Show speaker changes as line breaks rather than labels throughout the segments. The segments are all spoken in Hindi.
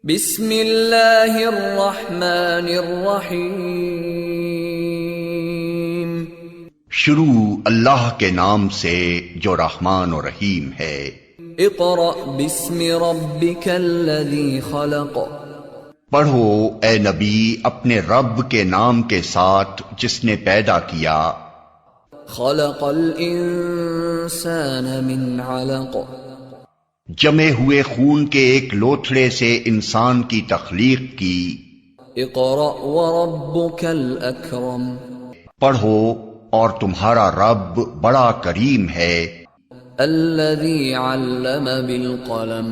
बिस्मिल्लाहिर्रहमानिर्रहीम।
शुरू अल्लाह के नाम से जो रहमान और रहीम है।
इक़रा बिस्मि रब्बिकल्लज़ी खलक़।
पढ़ो ए नबी अपने रब के नाम के साथ जिसने पैदा किया।
खलक़ल इंसान मिन अलक़।
जमे हुए खून के एक लोथड़े से इंसान की तख्लीक की।
इक़रा व रब्बुकल अकरम।
पढ़ो और तुम्हारा रब बड़ा करीम है।
अल्लज़ी अल्लम बिल क़लम।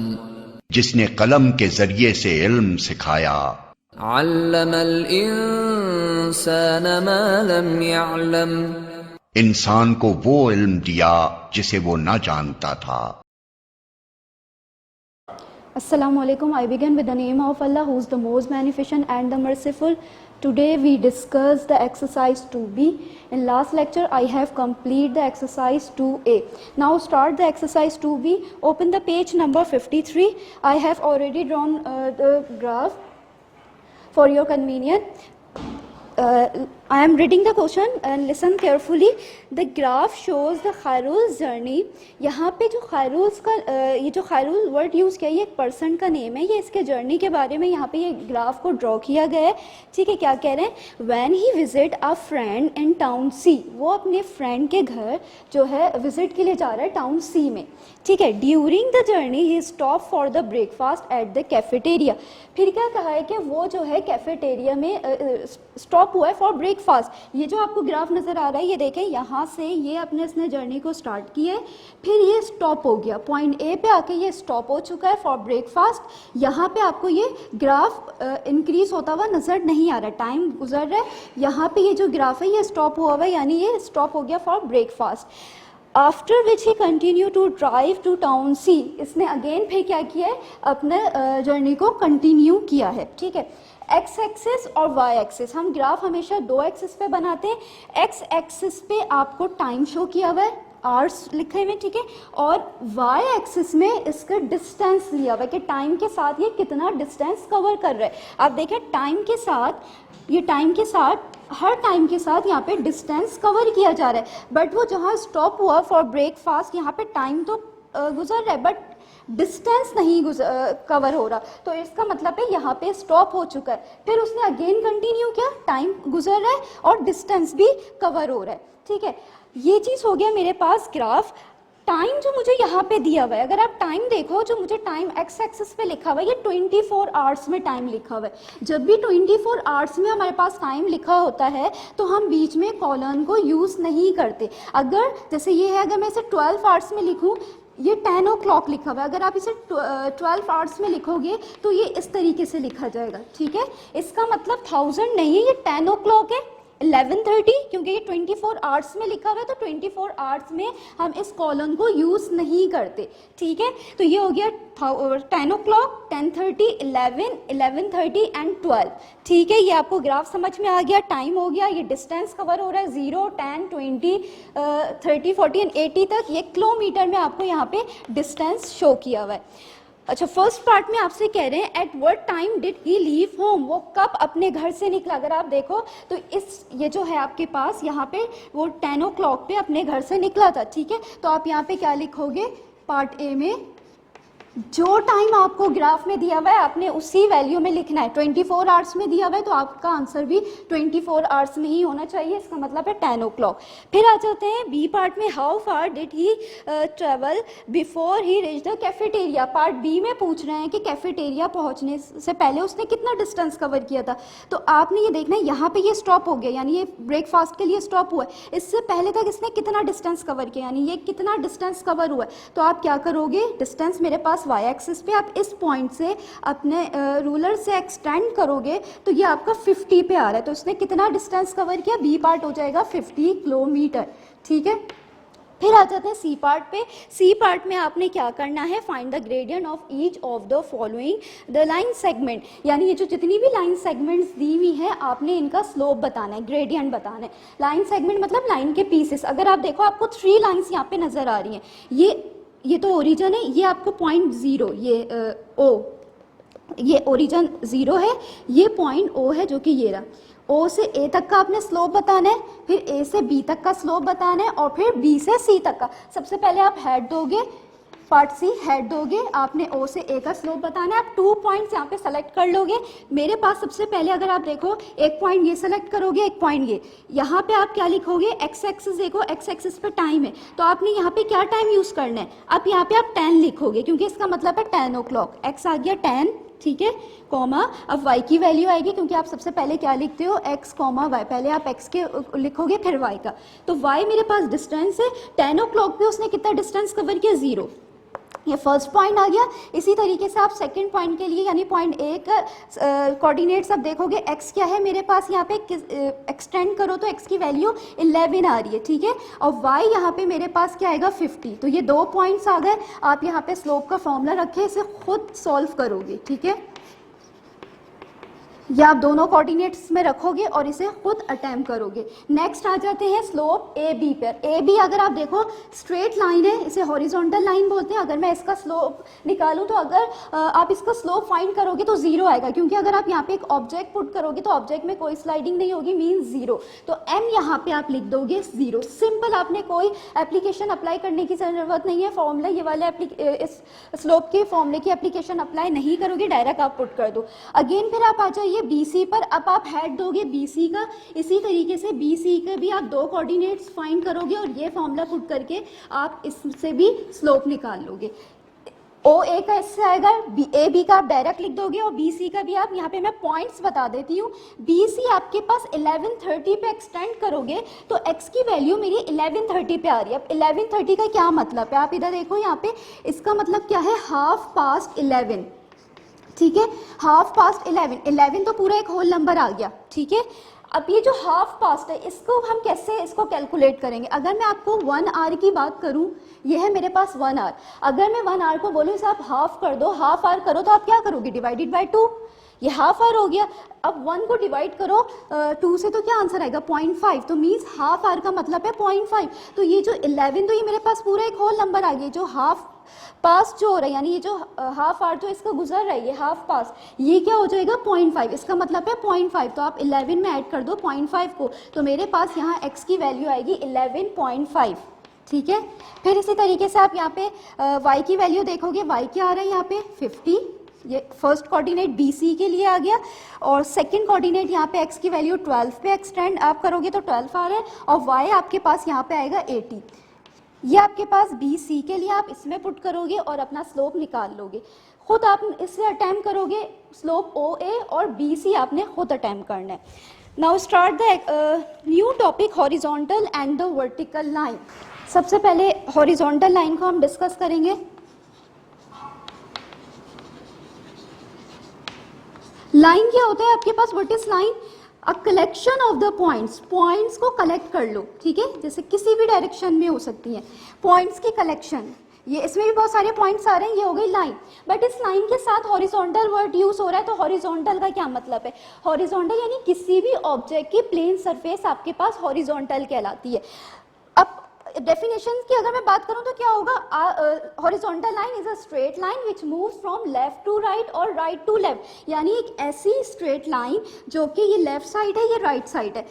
जिसने कलम के जरिए से इल्म सिखाया।
अल्लमल इंसान मा लम यअलम।
इंसान को वो इल्म दिया जिसे वो न जानता था।
Assalamu alaikum. I begin with the name of Allah, who is the most beneficent and the merciful. Today we discuss the exercise 2b. In last lecture I have completed the exercise 2a. Now start the exercise 2b. Open the page number 53. I have already drawn the graph for your convenience. I am reading the question and listen carefully. The graph shows the Khairul's journey. यहाँ पे जो खैरूल्स का ये जो खैरूल वर्ड यूज़ किया, ये एक पर्सन का नेम है। ये इसके जर्नी के बारे में यहाँ पे ये ग्राफ को ड्रॉ किया गया है। ठीक है, क्या कह रहे हैं? When he visit a friend in town C, वो अपने फ्रेंड के घर जो है विजिट के लिए जा रहा है टाउन सी में। ठीक है, during the journey he stop for the breakfast at the cafeteria. फिर क्या कहा है कि वो जो है कैफेटेरिया में स्टॉप हुआ है फॉर ब्रेकफास्ट। ये जो आपको ग्राफ नज़र आ रहा है, ये देखें, यहाँ से ये अपने इसने जर्नी को स्टार्ट किया है, फिर ये स्टॉप हो गया पॉइंट ए पे आके, ये स्टॉप हो चुका है फॉर ब्रेकफास्ट। यहाँ पे आपको ये ग्राफ इंक्रीज होता हुआ नज़र नहीं आ रहा, टाइम गुजर रहा है। यहाँ पे ये जो ग्राफ है ये स्टॉप हुआ हुआ है, यानी ये स्टॉप हो गया for breakfast. After which he continue to drive to town C, इसने अगेन फिर क्या किया है, अपने जर्नी को कंटिन्यू किया है। ठीक है, एक्स एक्सिस और वाई एक्सिस, हम ग्राफ हमेशा दो एक्सिस पे बनाते हैं। एक्स एक्सिस पे आपको टाइम शो किया हुआ है, आवर्स लिखे हुए, ठीक है, और वाई एक्सिस में इसका डिस्टेंस लिया हुआ है कि टाइम के साथ ये कितना डिस्टेंस कवर कर रहा है। आप देखें टाइम के साथ, ये टाइम के साथ, हर टाइम के साथ यहाँ पे डिस्टेंस कवर किया जा रहा है। बट वो जहाँ स्टॉप हुआ फॉर ब्रेकफास्ट, यहाँ पे टाइम तो गुजर रहा है बट डिस्टेंस नहीं कवर हो रहा, तो इसका मतलब है यहाँ पे स्टॉप हो चुका है। फिर उसने अगेन कंटिन्यू किया, टाइम गुजर रहा है और डिस्टेंस भी कवर हो रहा है। ठीक है, ये चीज़ हो गया मेरे पास ग्राफ। टाइम जो मुझे यहाँ पे दिया हुआ है, अगर आप टाइम देखो, जो मुझे टाइम एक्स एक्सिस पे लिखा हुआ है, ये 24 आवर्स में टाइम लिखा हुआ है। जब भी 24 आवर्स में हमारे पास टाइम लिखा होता है तो हम बीच में कॉलन को यूज़ नहीं करते। अगर जैसे ये है, अगर मैं इसे 12 आवर्स में लिखूँ, ये 10 o'clock लिखा हुआ है, अगर आप इसे 12 आवर्स में लिखोगे तो ये इस तरीके से लिखा जाएगा। ठीक है, इसका मतलब 1000 नहीं है, ये 10 o'clock है, 11:30, क्योंकि ये 24 आवर्स में लिखा हुआ है, तो 24 आवर्स में हम इस कॉलम को यूज़ नहीं करते। ठीक है, तो ये हो गया 10 o'clock, 10:30, 11, 11:30 एंड 12। ठीक है, ये आपको ग्राफ समझ में आ गया, टाइम हो गया, ये डिस्टेंस कवर हो रहा है 0, 10, 20, 30, 40 एंड 80 तक, ये किलोमीटर में आपको यहाँ पे डिस्टेंस शो किया हुआ है। अच्छा, फर्स्ट पार्ट में आपसे कह रहे हैं at what time did he leave home, वो कब अपने घर से निकला। अगर आप देखो तो इस ये जो है आपके पास यहाँ पे वो 10 o'clock पे अपने घर से निकला था। ठीक है, तो आप यहाँ पे क्या लिखोगे, पार्ट ए में जो टाइम आपको ग्राफ में दिया हुआ है आपने उसी वैल्यू में लिखना है। 24 आवर्स में दिया हुआ है तो आपका आंसर भी 24 आवर्स में ही होना चाहिए, इसका मतलब है 10 o'clock। फिर आ जाते हैं बी पार्ट में, how far did he travel before he reach the cafeteria. Part B में पूछ रहे हैं कि कैफेटेरिया पहुंचने से पहले उसने कितना डिस्टेंस कवर किया था। तो आपने ये देखना है, यहाँ पे ये स्टॉप हो गया, यानी ये ब्रेकफास्ट के लिए स्टॉप हुआ है। इससे पहले तक इसने कितना डिस्टेंस कवर किया, यानी ये कितना डिस्टेंस कवर हुआ है। तो आप क्या करोगे, डिस्टेंस मेरे पास वाई एक्सिस पे, आप इस पॉइंट से अपने रूलर से एक्सटेंड करोगे तो ये आपका 50 पे आ रहा है, तो उसने कितना डिस्टेंस कवर किया, बी पार्ट हो जाएगा 50 किलोमीटर। ठीक है, फिर आ जाते हैं सी पार्ट पे। सी पार्ट में आपने क्या करना है, find the gradient of each of the following the line segment, यानी ये जो जितनी भी लाइन सेगमेंट्स दी हुई हैं आपने इनका स्लोप बताना है, ग्रेडियंट बताना है। लाइन सेगमेंट मतलब लाइन के पीसेस। अगर आप देखो आपको 3 लाइन्स यहाँ पे नजर आ रही हैं, ये तो ओरिजिन है, ये आपको 0.0 ये ओ ये ओरिजिन 0 है, ये पॉइंट O है जो कि ये रहा। O से A तक का आपने स्लोप बताना है, फिर A से B तक का स्लोप बताना है, और फिर B से C तक का। सबसे पहले आप हेड दोगे, पार्ट सी हेड दोगे, आपने O से A का स्लोप बताना है। आप 2 पॉइंट्स यहाँ पे सेलेक्ट कर लोगे। मेरे पास सबसे पहले अगर आप देखो, एक पॉइंट ये सेलेक्ट करोगे, एक पॉइंट ये, यहाँ पे आप क्या लिखोगे, एक्स एक्सिस देखो, एक्स एक्सिस पे टाइम है, तो आपने यहाँ पे क्या टाइम यूज़ करना है, अब यहाँ पे आप 10 लिखोगे क्योंकि इसका मतलब है 10 o'clock। एक्स आ गया 10, ठीक है, कॉमा, अब y की वैल्यू आएगी क्योंकि आप सबसे पहले क्या लिखते हो, x कॉमा y, पहले आप x के लिखोगे फिर y का, तो y मेरे पास डिस्टेंस है, 10 o'clock पे उसने कितना डिस्टेंस कवर किया, 0। ये फर्स्ट पॉइंट आ गया। इसी तरीके से आप सेकंड पॉइंट के लिए यानी पॉइंट ए का कोऑर्डिनेट्स आप देखोगे, x क्या है मेरे पास यहाँ पे, एक्सटेंड करो तो x की वैल्यू 11 आ रही है, ठीक है, और y यहाँ पे मेरे पास क्या आएगा 50। तो ये 2 पॉइंट्स आ गए। आप यहाँ पे स्लोप का फॉर्मूला रखें, इसे खुद सॉल्व करोगे, ठीक है, या आप दोनों कोऑर्डिनेट्स में रखोगे और इसे खुद अटेम्प्ट करोगे। नेक्स्ट आ जाते हैं स्लोप ए बी पर। ए बी अगर आप देखो स्ट्रेट लाइन है, इसे हॉरिजॉन्टल लाइन बोलते हैं। अगर मैं इसका स्लोप निकालूं तो अगर आप इसका स्लोप फाइंड करोगे तो 0 आएगा, क्योंकि अगर आप यहाँ पे एक ऑब्जेक्ट पुट करोगे तो ऑब्जेक्ट में कोई स्लाइडिंग नहीं होगी, मीन्स 0। तो m यहाँ पे आप लिख दोगे 0। सिंपल, आपने कोई एप्लीकेशन अप्लाई करने की जरूरत नहीं है। फॉर्मूला ये वाले इस स्लोप के फॉर्मूले की एप्लीकेशन अप्लाई नहीं करोगे, डायरेक्ट आप पुट कर दो। अगेन फिर आप आ जाइए BC पर, अब आप हेड दोगे BC का। इसी तरीके से BC का भी आप 2 कोऑर्डिनेट्स फाइंड करोगे और ये फॉर्मूला पुट करके आप इससे भी स्लोप निकाल लोगे। OA का इससे आएगा, AB का आप डायरेक्ट लिख दोगे और BC का भी आप, यहाँ पे मैं पॉइंट्स बता देती हूँ। BC आपके पास 1130 पे एक्सटेंड करोगे तो x की वैल्यू मेरी 1130 पे आ रही है। अब 1130 का क्या मतलब है, आप इधर देखो, यहाँ पे इसका मतलब क्या है, 11:30, ठीक है, 11:30 तो पूरा एक होल नंबर आ गया, ठीक है। अब ये जो 1/2 है, इसको हम कैसे इसको कैलकुलेट करेंगे। अगर मैं आपको 1 आवर की बात करूं, ये है मेरे पास 1 आवर। अगर मैं 1 आवर को बोलूं इसे आप हाफ कर दो, हाफ आवर करो, तो आप क्या करोगे, डिवाइडेड बाय 2, ये हाफ आवर हो गया। अब 1 को डिवाइड करो 2 से तो क्या आंसर आएगा, 0.5, तो मीन्स हाफ आवर का मतलब है 0.5। तो ये जो 11, तो ये मेरे पास पूरा एक होल नंबर आ गया। जो हाफ पास जो हो रहा है, यानी ये जो हाफ आवर जो इसका गुजर रहा है, ये हाफ पास, ये क्या हो जाएगा 0.5, इसका मतलब है 0.5। तो आप 11 में ऐड कर दो 0.5 को, तो मेरे पास यहाँ x की वैल्यू आएगी 11.5, ठीक है। फिर इसी तरीके से आप यहाँ पे y की वैल्यू देखोगे, y क्या आ रहा है यहाँ पे 50, ये फर्स्ट कोऑर्डिनेट BC के लिए आ गया, और सेकंड कोऑर्डिनेट यहाँ पे x की वैल्यू 12 पे एक्सटेंड आप करोगे तो 12 आ रहा है, और y आपके पास यहाँ पे आएगा 80। ये आपके पास BC के लिए आप इसमें पुट करोगे और अपना स्लोप निकाल लोगे। खुद आप इससे अटैम्प्ट करोगे, स्लोप OA और BC आपने खुद अटैम्प्ट करना है। Now start the new topic, horizontal and the vertical line. सबसे पहले हॉरिजॉन्टल लाइन को हम डिस्कस करेंगे। लाइन क्या होता है आपके पास, what is line, a collection of the points, points को कलेक्ट कर लो, ठीक है, जैसे किसी भी डायरेक्शन में हो सकती है, पॉइंट्स की कलेक्शन। ये इसमें भी बहुत सारे पॉइंट्स आ रहे हैं, ये हो गई लाइन। बट इस लाइन के साथ हॉरिजॉन्टल वर्ड यूज हो रहा है, तो हॉरिजॉन्टल का क्या मतलब है, हॉरिजॉन्टल यानी किसी भी ऑब्जेक्ट की प्लेन सरफेस आपके पास हॉरिजॉन्टल कहलाती है। अब डेफिनेशन की अगर मैं बात करूं तो क्या होगा, horizontal line is a straight line which moves from left to right और राइट टू लेफ्ट, यानी एक ऐसी स्ट्रेट लाइन जो कि ये लेफ्ट साइड है, ये राइट साइड है,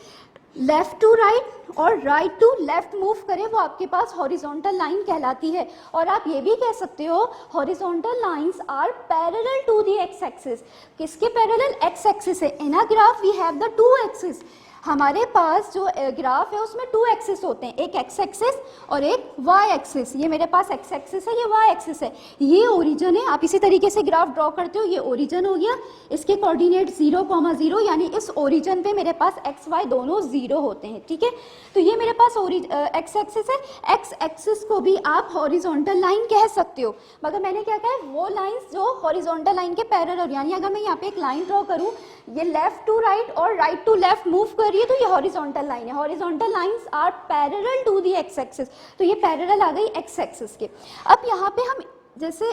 लेफ्ट टू राइट और राइट टू लेफ्ट मूव करे, वो आपके पास हॉरिजॉन्टल लाइन कहलाती है। और आप ये भी कह सकते हो horizontal lines are parallel to the X axis. किसके पैरेलल, एक्स एक्सिस है। In a graph we have the 2 axis, हमारे पास जो ग्राफ है उसमें 2 एक्सिस होते हैं, एक एक्स एक्सिस और एक वाई एक्सिस। ये मेरे पास एक्स एक्सिस है, ये वाई एक्सिस है, ये ओरिजिन है। आप इसी तरीके से ग्राफ ड्रॉ करते हो, ये ओरिजिन हो गया, इसके कोऑर्डिनेट 0,0, यानी इस ओरिजिन पे मेरे पास एक्स वाई दोनों 0 होते हैं, ठीक है। तो ये मेरे पास एक्स एक्सिस है। एक्स एक्सिस को भी आप हॉरिजॉन्टल लाइन कह सकते हो, मगर मैंने क्या कहा है, वो लाइंस जो हॉरिजॉन्टल लाइन के पैरेलल, यानी अगर मैं यहाँ पे एक लाइन ड्रॉ करूँ, ये लेफ्ट टू राइट और राइट टू लेफ्ट मूव कर रही है, तो ये हॉरिजॉन्टल लाइन है। Horizontal lines are parallel to the X axis, तो ये पैरेलल आ गई एक्स एक्सिस के। अब यहाँ पे हम जैसे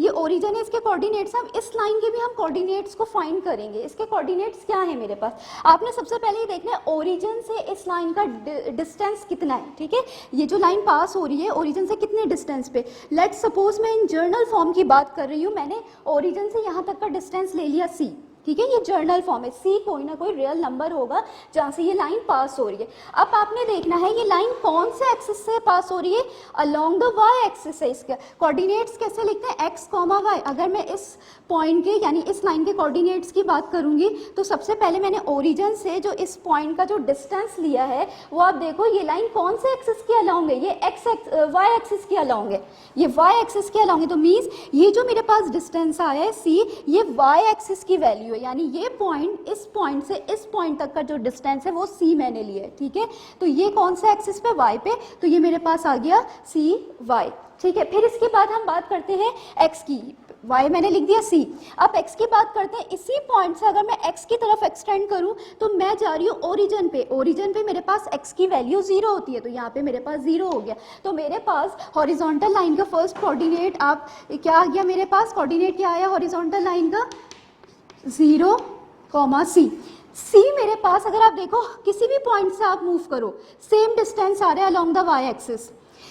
ये ओरिजिन है, इसके कोऑर्डिनेट्स हम इस लाइन के भी हम कोऑर्डिनेट्स को फाइंड करेंगे। इसके कोऑर्डिनेट्स क्या है मेरे पास, आपने सबसे पहले ये देखना है ओरिजिन से इस लाइन का डिस्टेंस कितना है। ठीक है, ये जो लाइन पास हो रही है ओरिजिन से कितने डिस्टेंस पे, लेट्स सपोज मैं इन जर्नल फॉर्म की बात कर रही हूँ, मैंने ओरिजिन से यहाँ तक का डिस्टेंस ले लिया c। ठीक है, ये जर्नल फॉर्म है, c कोई ना कोई रियल नंबर होगा जहाँ से ये लाइन पास हो रही है। अब आपने देखना है ये लाइन कौन से एक्सिस से पास हो रही है, अलोंग द y एक्सिस है। इसके कोऑर्डिनेट्स कैसे लिखते हैं, x, y। अगर मैं इस पॉइंट के यानी इस लाइन के कोऑर्डिनेट्स की बात करूंगी तो सबसे पहले मैंने ओरिजिन से जो इस पॉइंट का जो डिस्टेंस लिया है वो आप देखो ये लाइन कौन से एक्सिस के अलोंग है, ये y एक्सिस के अलोंग है, ये y एक्सिस के अलोंग है। तो मींस ये जो मेरे पास डिस्टेंस आया है c, ये y एक्सिस की वैल्यू है, यानी ये पॉइंट इस पॉइंट से इस पॉइंट तक का जो डिस्टेंस है वो c मैंने लिया है। ठीक है, तो ये कौन से एक्सिस पे, y पे, तो ये मेरे पास आ गया cy। ठीक है, फिर इसके बाद हम बात करते हैं x की, y मैंने लिख दिया c। अब x की बात करते हैं, इसी पॉइंट से अगर मैं x की तरफ एक्सटेंड करूं तो मैं जा रही हूँ ओरिजिन पे, ओरिजिन पे मेरे पास x की वैल्यू 0 होती है, तो यहाँ पे मेरे पास 0 हो गया। तो मेरे पास हॉरिजॉन्टल लाइन का फर्स्ट कोऑर्डिनेट आप क्या आ गया, मेरे पास कोऑर्डिनेट क्या आया हॉरिजॉन्टल लाइन का, 0, c। c मेरे पास अगर आप देखो किसी भी पॉइंट से आप मूव करो सेम डिस्टेंस आ रहा है along the y axis,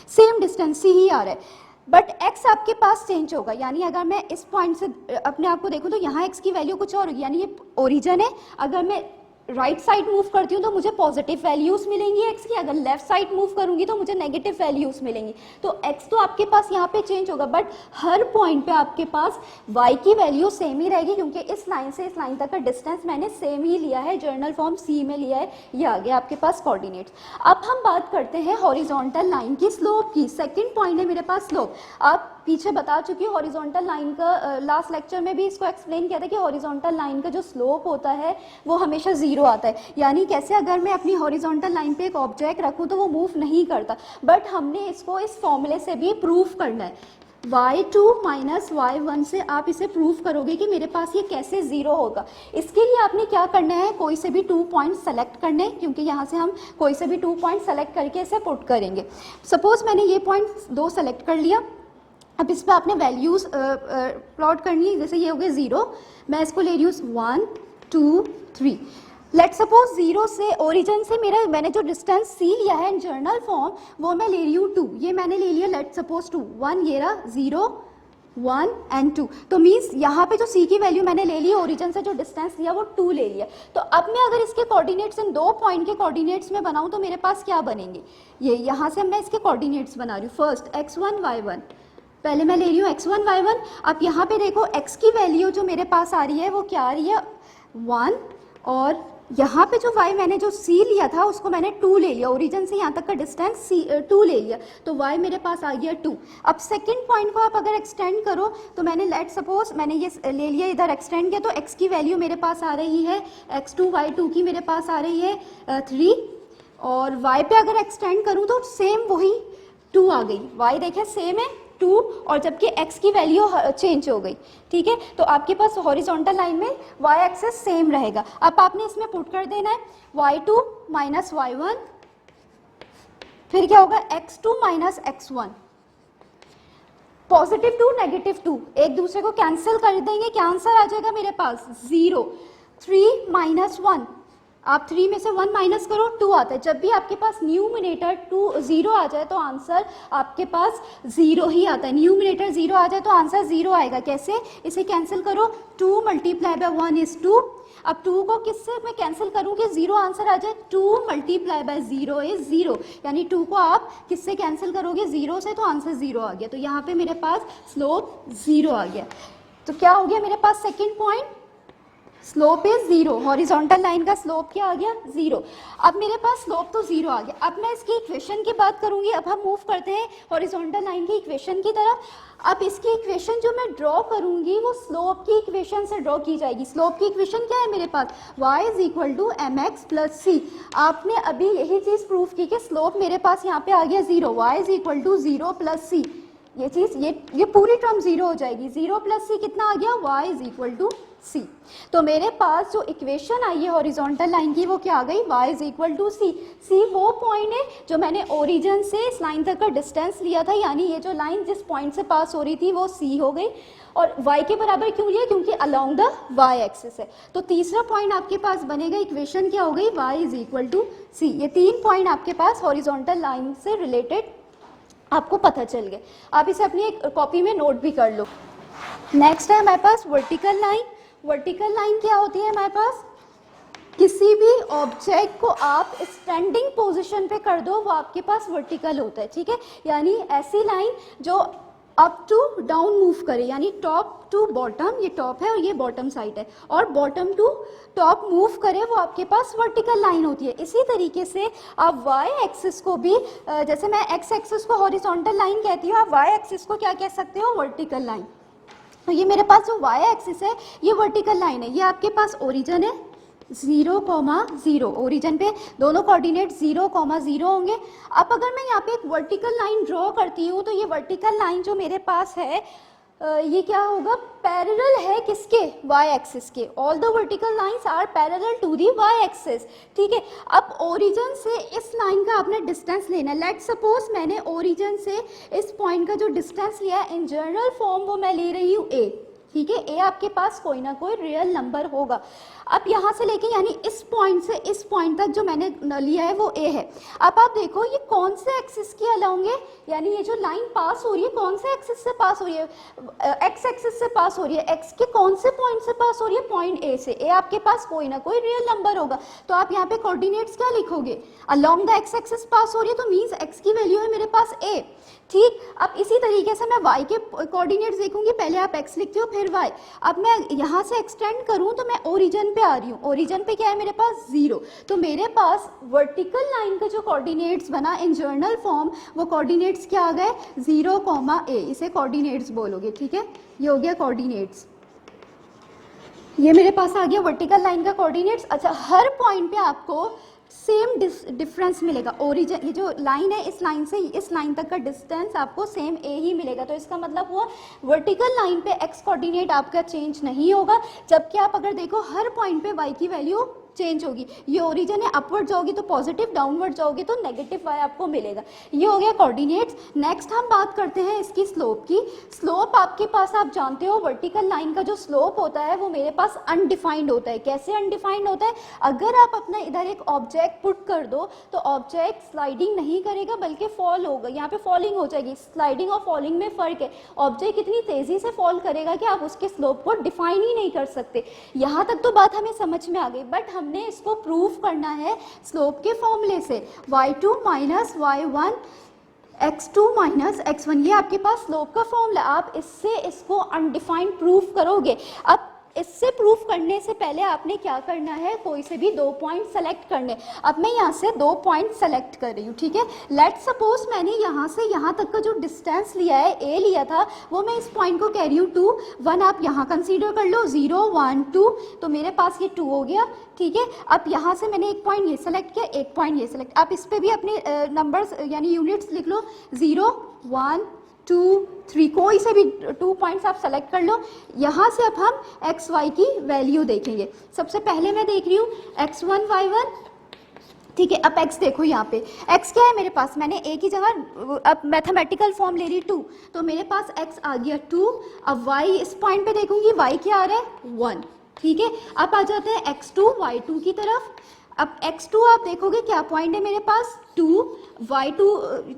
same distance c ही आ रहा है, बट x आपके पास चेंज होगा। यानी अगर मैं इस पॉइंट से अपने आप को देखूं तो यहाँ x की वैल्यू कुछ और होगी, यानी ये ओरिजिन है, अगर मैं राइट साइड मूव करती हूँ तो मुझे पॉजिटिव वैल्यूज मिलेंगी x की, अगर लेफ्ट साइड मूव करूंगी तो मुझे नेगेटिव वैल्यूज मिलेंगी। तो x तो आपके पास यहाँ पे चेंज होगा, बट हर पॉइंट पे आपके पास y की वैल्यू सेम ही रहेगी, क्योंकि इस लाइन से इस लाइन तक का डिस्टेंस मैंने सेम ही लिया है, जर्नल फॉर्म c में लिया है। ये आ गया आपके पास कोऑर्डिनेट्स। अब हम बात करते हैं हॉरिजॉन्टल लाइन की स्लोप की। सेकेंड पॉइंट है मेरे पास स्लोप। आप पीछे बता चुकी हूँ हॉरिजॉन्टल लाइन का, लास्ट लेक्चर में भी इसको एक्सप्लेन किया था कि हॉरिजॉन्टल लाइन का जो स्लोप होता है वो हमेशा 0 आता है। यानी कैसे, अगर मैं अपनी हॉरिजॉन्टल लाइन पे एक ऑब्जेक्ट रखूँ तो वो मूव नहीं करता, बट हमने इसको इस फॉर्मूले से भी प्रूफ करना है, y2 माइनस y1 से आप इसे प्रूफ करोगे कि मेरे पास ये कैसे 0 होगा। इसके लिए आपने क्या करना है, कोई से भी 2 पॉइंट सेलेक्ट करने हैं, क्योंकि यहाँ से हम कोई से भी 2 पॉइंट सेलेक्ट करके इसे पुट करेंगे। सपोज मैंने ये पॉइंट 2 सेलेक्ट कर लिया, अब इस पर आपने वैल्यूज प्लॉट करनी है, जैसे ये हो गया 0, मैं इसको ले रही हूँ 1, 2, 3। लेट सपोज 0 से ओरिजिन से मैंने जो डिस्टेंस c लिया है इन जर्नल फॉर्म वो मैं ले रही हूँ 2, ये मैंने ले लिया लेट सपोज 2, 1 ये रहा 0, 1 एंड 2। तो मीन्स यहाँ पे जो c की वैल्यू मैंने ले ली, ओरिजिन से जो डिस्टेंस लिया वो 2 ले लिया। तो अब मैं अगर इसके कोऑर्डिनेट्स इन 2 पॉइंट के कोऑर्डिनेट्स में बनाऊँ तो मेरे पास क्या बनेंगे, ये यहाँ से मैं इसके कोऑर्डिनेट्स बना रही हूँ। फर्स्ट x1 y1, पहले मैं ले रही हूँ x1 y1। अब यहाँ पे देखो x की वैल्यू जो मेरे पास आ रही है वो क्या आ रही है 1, और यहाँ पे जो y मैंने जो c लिया था उसको मैंने 2 ले लिया, ओरिजिन से यहाँ तक का डिस्टेंस 2 ले लिया, तो y मेरे पास आ गया 2। अब सेकंड पॉइंट को आप अगर एक्सटेंड करो तो मैंने लेट सपोज मैंने ये ले लिया, इधर एक्सटेंड किया, तो x की वैल्यू मेरे पास आ रही है x2 y2 की मेरे पास आ रही है 3, और y पे अगर एक्सटेंड करूँ तो सेम वही 2 आ गई, y देखें सेम है 2, और जबकि x की वैल्यू चेंज हो गई। ठीक है, तो आपके पास हॉरिजॉन्टल लाइन में y एक्सिस सेम रहेगा। अब आपने इसमें पुट कर देना है y2 माइनस y1, फिर क्या होगा x2 minus x1, positive 2 negative 2 एक दूसरे को कैंसिल कर देंगे, क्या आंसर आ जाएगा मेरे पास 0। 3 माइनस 1, आप 3 में से 1 माइनस करो 2 आता है। जब भी आपके पास न्यूमिनेटर 0 आ जाए तो आंसर आपके पास 0 ही आता है, न्यूमिनेटर 0 आ जाए तो आंसर 0 आएगा। कैसे, इसे कैंसिल करो, 2 मल्टीप्लाई बाय 1 इज 2। अब 2 को किससे मैं कैंसिल करूँ कि 0 आंसर आ जाए, 2 मल्टीप्लाई बाय 0 इज 0, यानी 2 को आप किससे कैंसिल करोगे 0 से, तो आंसर 0 आ गया। तो यहाँ पे मेरे पास स्लोप 0 आ गया। तो क्या हो गया मेरे पास second point, slope is 0, horizontal line का स्लोप क्या आ गया 0। अब मेरे पास स्लोप तो 0 आ गया। अब मैं इसकी इक्वेशन की बात करूंगी। अब हम मूव करते हैं हॉरिजॉन्टल लाइन की इक्वेशन की तरफ। अब इसकी इक्वेशन जो मैं ड्रॉ करूंगी वो स्लोप की इक्वेशन से ड्रॉ की जाएगी। स्लोप की इक्वेशन क्या है मेरे पास, y is equal to mx plus c। आपने अभी यही चीज प्रूफ की कि स्लोप मेरे पास यहाँ पे आ गया 0, y is equal to 0 plus c। ये चीज ये पूरी टर्म 0 हो जाएगी, 0 प्लस c कितना आ गया, y इज इक्वल टू सी। तो मेरे पास जो इक्वेशन आई है हॉरिजॉन्टल लाइन की वो क्या आ गई, y इज इक्वल टू सी। सी वो पॉइंट है जो मैंने ओरिजिन से इस लाइन तक का डिस्टेंस लिया था, यानी ये जो लाइन जिस पॉइंट से पास हो रही थी वो सी हो गई। और y के बराबर क्यों लिया, क्योंकि अलोंग द y एक्सिस है। तो तीसरा पॉइंट आपके पास बनेगा, इक्वेशन क्या हो गई, y इज इक्वल टू सी। ये 3 पॉइंट आपके पास हॉरिजॉन्टल लाइन से रिलेटेड आपको पता चल गए। आप इसे अपनी एक कॉपी में नोट भी कर लो। नेक्स्ट है हमारे पास वर्टिकल लाइन। वर्टिकल लाइन क्या होती है हमारे पास, किसी भी ऑब्जेक्ट को आप स्टैंडिंग पोजीशन पे कर दो वो आपके पास वर्टिकल होता है, ठीक है। यानी ऐसी लाइन जो अप टू डाउन मूव करे, यानी टॉप टू बॉटम, ये टॉप है और ये बॉटम साइड है, और बॉटम टू टॉप मूव करे, वो आपके पास वर्टिकल लाइन होती है। इसी तरीके से आप वाई एक्सिस को भी, जैसे मैं एक्स एक्सिस को हॉरिजॉन्टल लाइन कहती हूँ, आप वाई एक्सिस को क्या कह सकते हो, वर्टिकल लाइन। तो ये मेरे पास जो वाई एक्सिस है ये वर्टिकल लाइन है। ये आपके पास ओरिजिन है 0,0, ओरिजिन पे दोनों कोऑर्डिनेट 0,0 होंगे। अब अगर मैं यहाँ पे एक वर्टिकल लाइन ड्रॉ करती हूँ तो ये वर्टिकल लाइन जो मेरे पास है ये क्या होगा, पैरेलल है किसके, y एक्सिस के। All the vertical lines are parallel to the y axis, ठीक है। अब ओरिजिन से इस लाइन का आपने डिस्टेंस लेना है। लेट्स सपोज मैंने ओरिजिन से इस पॉइंट का जो डिस्टेंस लिया है इन जनरल फॉर्म वो मैं ले रही हूँ a, ठीक है। ए आपके पास कोई ना कोई रियल नंबर होगा। अब यहाँ से लेके यानी इस पॉइंट से इस पॉइंट तक जो मैंने लिया है वो ए है। अब आप देखो ये कौन से एक्सिस के अलाउंग है, यानी ये जो लाइन पास हो रही है कौन से एक्सिस से पास हो रही है, एक्स एक्सिस से पास हो रही है। एक्स के कौन से पॉइंट से पास हो रही है, पॉइंट ए से। ए आपके पास कोई ना कोई रियल नंबर होगा। तो आप यहाँ पे कोऑर्डिनेट्स क्या लिखोगे, along the X axis pass हो रही है तो मीन्स एक्स की वैल्यू है मेरे पास ए, ठीक। अब इसी तरीके से मैं y के कोऑर्डिनेट्स देखूंगी, पहले आप x लिखते हो फिर y। अब मैं यहाँ से एक्सटेंड करूँ तो मैं ओरिजिन पे आ रही हूँ, ओरिजिन पे क्या है मेरे पास 0। तो मेरे पास वर्टिकल लाइन का जो कोऑर्डिनेट्स बना इन जर्नल फॉर्म वो कोऑर्डिनेट्स क्या आ गए, 0,a, इसे कोऑर्डिनेट्स बोलोगे, ठीक है। ये हो गया कोऑर्डिनेट्स, ये मेरे पास आ गया वर्टिकल लाइन का कोऑर्डिनेट्स। अच्छा, हर पॉइंट पे आपको सेम डिफरेंस मिलेगा। ओरिजिन ये जो लाइन है इस लाइन से इस लाइन तक का डिस्टेंस आपको सेम ए ही मिलेगा। तो इसका मतलब हुआ वर्टिकल लाइन पे एक्स कोऑर्डिनेट आपका चेंज नहीं होगा, जबकि आप अगर देखो हर पॉइंट पे वाई की वैल्यू चेंज होगी। ये ओरिजिन है, अपवर्ड जाओगी तो पॉजिटिव, डाउनवर्ड जाओगी तो नेगेटिव वाई आपको मिलेगा। ये हो गया कोऑर्डिनेट्स। नेक्स्ट हम बात करते हैं इसकी स्लोप की। स्लोप आपके पास आप जानते हो वर्टिकल लाइन का जो स्लोप होता है वो मेरे पास अनडिफाइंड होता है। कैसे अनडिफाइंड होता है, अगर आप अपना इधर एक ऑब्जेक्ट पुट कर दो तो ऑब्जेक्ट स्लाइडिंग नहीं करेगा बल्कि फॉल होगा, यहाँ पे फॉलिंग हो जाएगी। स्लाइडिंग और फॉलिंग में फर्क है। ऑब्जेक्ट इतनी तेजी से फॉल करेगा कि आप उसके स्लोप को डिफाइन ही नहीं कर सकते। यहाँ तक तो बात हमें समझ में आ गई, बट हमने इसको प्रूव करना है स्लोप के फॉर्मूले से। y2 minus y1 x2 minus x1, ये आपके पास स्लोप का फॉर्मूला। आप इससे इसको अनडिफाइंड प्रूव करोगे। अब इससे प्रूफ करने से पहले आपने क्या करना है, कोई से भी 2 पॉइंट सेलेक्ट करने। अब मैं यहाँ से 2 पॉइंट सेलेक्ट कर रही हूँ, ठीक है। लेट्स सपोज मैंने यहाँ से यहाँ तक का जो डिस्टेंस लिया है ए लिया था वो मैं इस पॉइंट को कह रही हूँ 2, 1 आप यहाँ कंसीडर कर लो, 0, 1, 2, तो मेरे पास ये 2 हो गया, ठीक है। अब यहाँ से मैंने एक पॉइंट ये सेलेक्ट किया, एक पॉइंट ये सेलेक्ट। आप इस पर भी अपने नंबर्स यानी यूनिट्स लिख लो, 0, 1, 2, 3, कोई से भी 2 पॉइंट्स आप सेलेक्ट कर लो। यहाँ से अब हम एक्स वाई की वैल्यू देखेंगे। सबसे पहले मैं देख रही हूँ x1 y1, ठीक है। अब x देखो यहाँ पे x क्या है मेरे पास, मैंने a की जगह अब मैथमेटिकल फॉर्म ले रही 2, तो मेरे पास x आ गया 2। अब y इस पॉइंट पे देखूंगी, y क्या आ रहा है 1, ठीक है। अब आ जाते हैं x2 y2 की तरफ। अब x2 आप देखोगे क्या पॉइंट है मेरे पास 2, y2,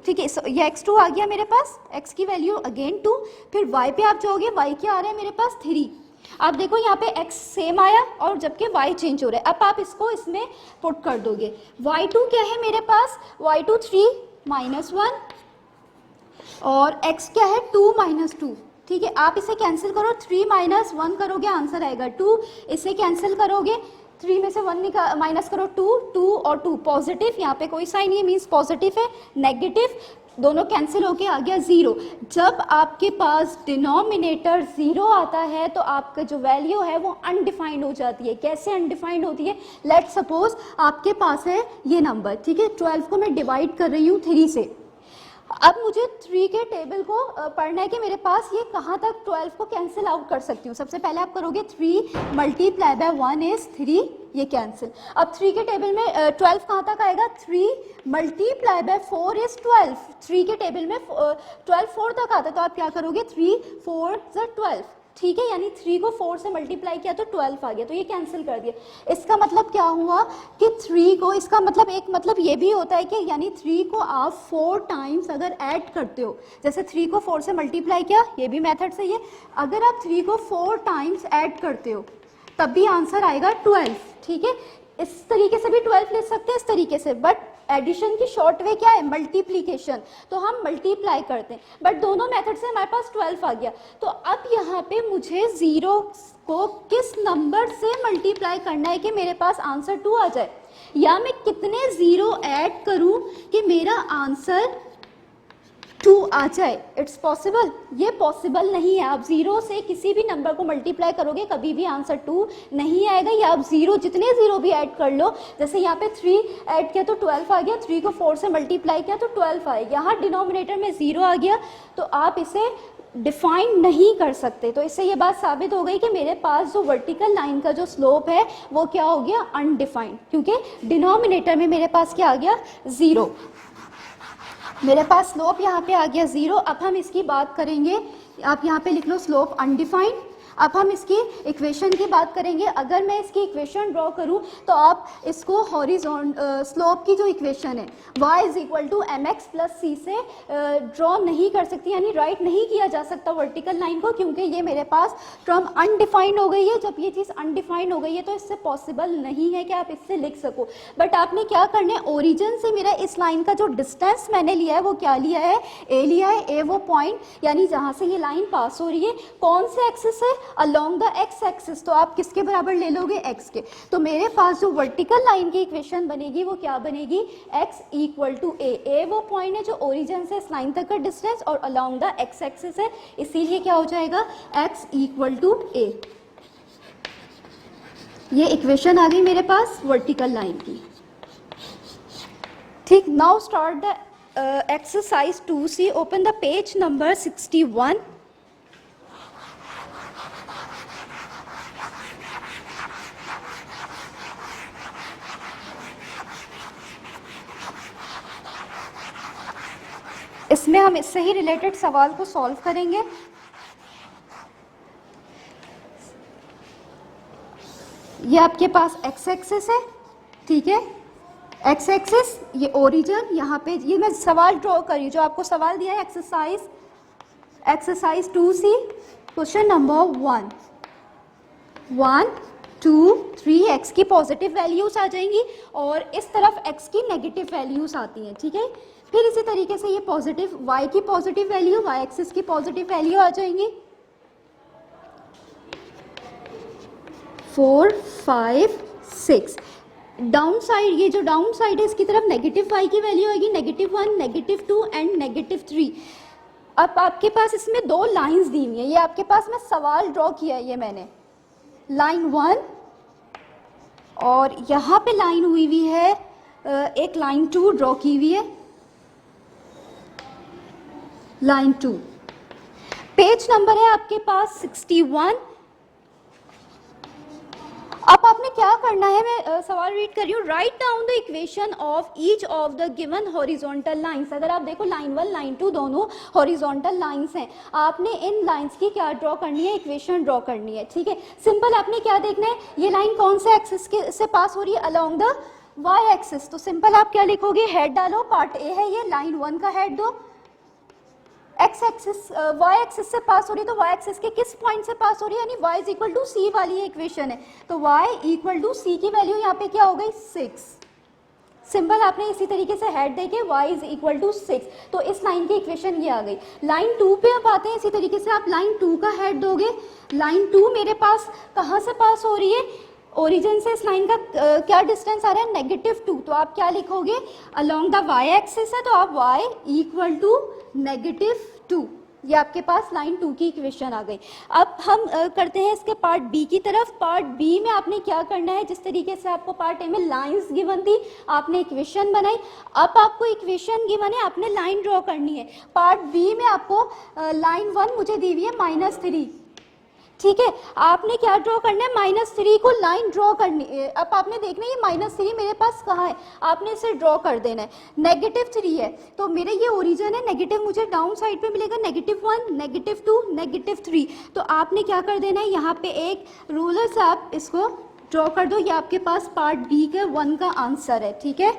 ठीक है, ये x2 आ गया मेरे पास, x की वैल्यू अगेन 2। फिर y पे आप जाओगे, y क्या आ रहा है मेरे पास 3। आप देखो यहाँ पे x सेम आया और जबकि y चेंज हो रहा है। अब आप इसको इसमें पुट कर दोगे, y2 क्या है मेरे पास, y2 3 माइनस 1 और x क्या है 2 माइनस 2, ठीक है। आप इसे कैंसिल करो, 3 माइनस 1 करोगे आंसर आएगा 2, इसे कैंसिल करोगे 3 में से 1 माइनस करो 2, 2 और 2 पॉजिटिव, यहाँ पे कोई साइन नहीं मीन्स पॉजिटिव है, नेगेटिव दोनों कैंसिल होके आ गया 0। जब आपके पास डिनोमिनेटर 0 आता है तो आपका जो वैल्यू है वो अनडिफाइंड हो जाती है। कैसे अनडिफाइंड होती है, लेट्स सपोज आपके पास है ये नंबर, ठीक है। 12 को मैं डिवाइड कर रही हूँ 3 से। अब मुझे 3 के टेबल को पढ़ना है कि मेरे पास ये कहाँ तक 12 को कैंसिल आउट कर सकती हूँ। सबसे पहले आप करोगे 3 मल्टीप्लाई बाय 1 इज 3, ये कैंसिल। अब 3 के टेबल में 12 कहाँ तक आएगा, 3 मल्टीप्लाई बाय 4 इज 12। 3 के टेबल में 12 4 तक आता है, तो आप क्या करोगे 3 4 = 12, ठीक है, यानी 3 को 4 से मल्टीप्लाई किया तो 12 आ गया, तो ये कैंसिल कर दिया। इसका मतलब क्या हुआ कि 3 को, इसका मतलब एक मतलब ये भी होता है कि यानी 3 को आप 4 टाइम्स अगर ऐड करते हो, जैसे 3 को 4 से मल्टीप्लाई किया, ये भी मेथड सही है, अगर आप 3 को 4 टाइम्स ऐड करते हो तब भी आंसर आएगा 12, ठीक है। इस तरीके से भी 12 ले सकते हैं, इस तरीके से, बट एडिशन की शॉर्ट वे क्या है, मल्टीप्लिकेशन, तो हम मल्टीप्लाई करते हैं, बट दोनों मेथड से हमारे पास 12 आ गया। तो अब यहाँ पे मुझे 0 को किस नंबर से मल्टीप्लाई करना है कि मेरे पास आंसर 2 आ जाए, या मैं कितने 0 ऐड करूं कि मेरा आंसर 2 आ जाए। इट्स पॉसिबल, ये पॉसिबल नहीं है। आप 0 से किसी भी नंबर को मल्टीप्लाई करोगे कभी भी आंसर 2 नहीं आएगा, या आप 0 जितने 0 भी ऐड कर लो, जैसे यहाँ पे 3 ऐड किया तो 12 आ गया, 3 को 4 से मल्टीप्लाई किया तो 12 आएगा, यहाँ डिनोमिनेटर में 0 आ गया, तो आप इसे डिफाइन नहीं कर सकते। तो इससे ये बात साबित हो गई कि मेरे पास जो वर्टिकल लाइन का जो स्लोप है वो क्या हो गया, अनडिफाइंड, क्योंकि डिनोमिनेटर में मेरे पास क्या आ गया, 0, मेरे पास स्लोप यहाँ पे आ गया 0। अब हम इसकी बात करेंगे, आप यहाँ पे लिख लो स्लोप अनडिफाइंड। अब हम इसकी इक्वेशन की बात करेंगे। अगर मैं इसकी इक्वेशन ड्रॉ करूं तो आप इसको हॉरिजॉन्टल स्लोप की जो इक्वेशन है y = mx + c से ड्रॉ नहीं कर सकती, यानी राइट नहीं किया जा सकता वर्टिकल लाइन को, क्योंकि ये मेरे पास टर्म अनडिफाइंड हो गई है। जब ये चीज़ अनडिफाइंड हो गई है तो इससे पॉसिबल नहीं है कि आप इससे लिख सको। बट आपने क्या करना है, ओरिजिन से मेरा इस लाइन का जो डिस्टेंस मैंने लिया है वो क्या लिया है, a लिया है। a वो पॉइंट यानी जहाँ से ये लाइन पास हो रही है कौन से एक्सिस है, अलोंग द एक्स एक्सिस, तो आप किसके बराबर ले लोगे, x के। तो मेरे पास जो वर्टिकल लाइन की इक्वेशन बनेगी वो क्या बनेगी, x = a। a वो पॉइंट है जो ओरिजिन से इस लाइन तक का डिस्टेंस और अलोंग द एक्स एक्सिस है, इसीलिए क्या हो जाएगा, x = a। ये इक्वेशन आ गई मेरे पास वर्टिकल लाइन की, ठीक। Now start the exercise 2C। Open the page number 61। इसमें हम इससे ही रिलेटेड सवाल को सॉल्व करेंगे। ये आपके पास एक्स एक्सिस है, ठीक है, एक्स एक्सिस, ये ओरिजिन, यहाँ पे ये मैं सवाल ड्रॉ करी जो आपको सवाल दिया है exercise 2C, question number 1 2 3 x की पॉजिटिव वैल्यूज आ जाएंगी और इस तरफ एक्स की नेगेटिव वैल्यूज आती हैं, ठीक है। फिर इसी तरीके से ये पॉजिटिव y की पॉजिटिव वैल्यू, y एक्सिस की पॉजिटिव वैल्यू आ जाएंगी। 4 5 6 डाउन साइड, ये जो डाउन साइड है इसकी तरफ नेगेटिव y की वैल्यू आएगी, -1 -2 एंड -3। अब आपके पास इसमें 2 लाइंस दी हुई है, ये आपके पास मैं सवाल ड्रॉ किया है, ये मैंने लाइन 1 और यहाँ पे लाइन हुई है एक लाइन 2 ड्रॉ की हुई है, लाइन 2। पेज नंबर है आपके पास 61। अब आपने क्या करना है, मैं सवाल रीड कर रही हूँ। Write down the equation of each of the given horizontal lines. अगर आप देखो लाइन 1 लाइन 2 दोनों हॉरिजॉन्टल लाइंस हैं, आपने इन लाइंस की क्या ड्रॉ करनी है, इक्वेशन ड्रॉ करनी है, ठीक है। सिंपल आपने क्या देखना है, ये लाइन कौन से एक्सिस के से पास हो रही है, अलोंग द y एक्सिस। तो सिंपल आप क्या लिखोगे, हेड डालो, पार्ट ए है ये, लाइन 1 का हेड दो, एक्स एक्सिस y एक्सिस से पास हो रही है, तो y एक्सिस के किस पॉइंट से पास हो रही है, यानी y = c वाली ये इक्वेशन है, तो y = c की वैल्यू यहाँ पे क्या हो गई, 6। सिंपल आपने इसी तरीके से हेड देके y = 6, तो इस लाइन की इक्वेशन ये आ गई। लाइन 2 पे आप आते हैं, इसी तरीके से आप लाइन 2 का हेड दोगे। लाइन 2 मेरे पास कहाँ से पास हो रही है, ओरिजिन से इस लाइन का क्या डिस्टेंस आ रहा है, -2, तो आप क्या लिखोगे, अलोंग द y एक्सिस है, तो आप y = -2। ये आपके पास लाइन 2 की इक्वेशन आ गई। अब हम करते हैं इसके पार्ट बी की तरफ। पार्ट बी में आपने क्या करना है, जिस तरीके से आपको पार्ट ए में लाइंस गिवन थी, आपने इक्वेशन बनाई। अब आपको इक्वेशन गिवन है, आपने लाइन ड्रॉ करनी है। पार्ट बी में आपको लाइन 1 मुझे दी हुई है -3, ठीक है। आपने क्या ड्रॉ करना है, -3 को लाइन ड्रॉ करनी है। अब आपने देखना है ये -3 मेरे पास कहाँ है, आपने इसे ड्रॉ कर देना है। -3 है तो मेरे ये ओरिजिन है, नेगेटिव मुझे डाउन साइड पे मिलेगा, -1, -2, -3। तो आपने क्या कर देना है, यहाँ पे एक रूलर से आप इसको ड्रॉ कर दो। ये आपके पास पार्ट बी के 1 का आंसर है, ठीक है।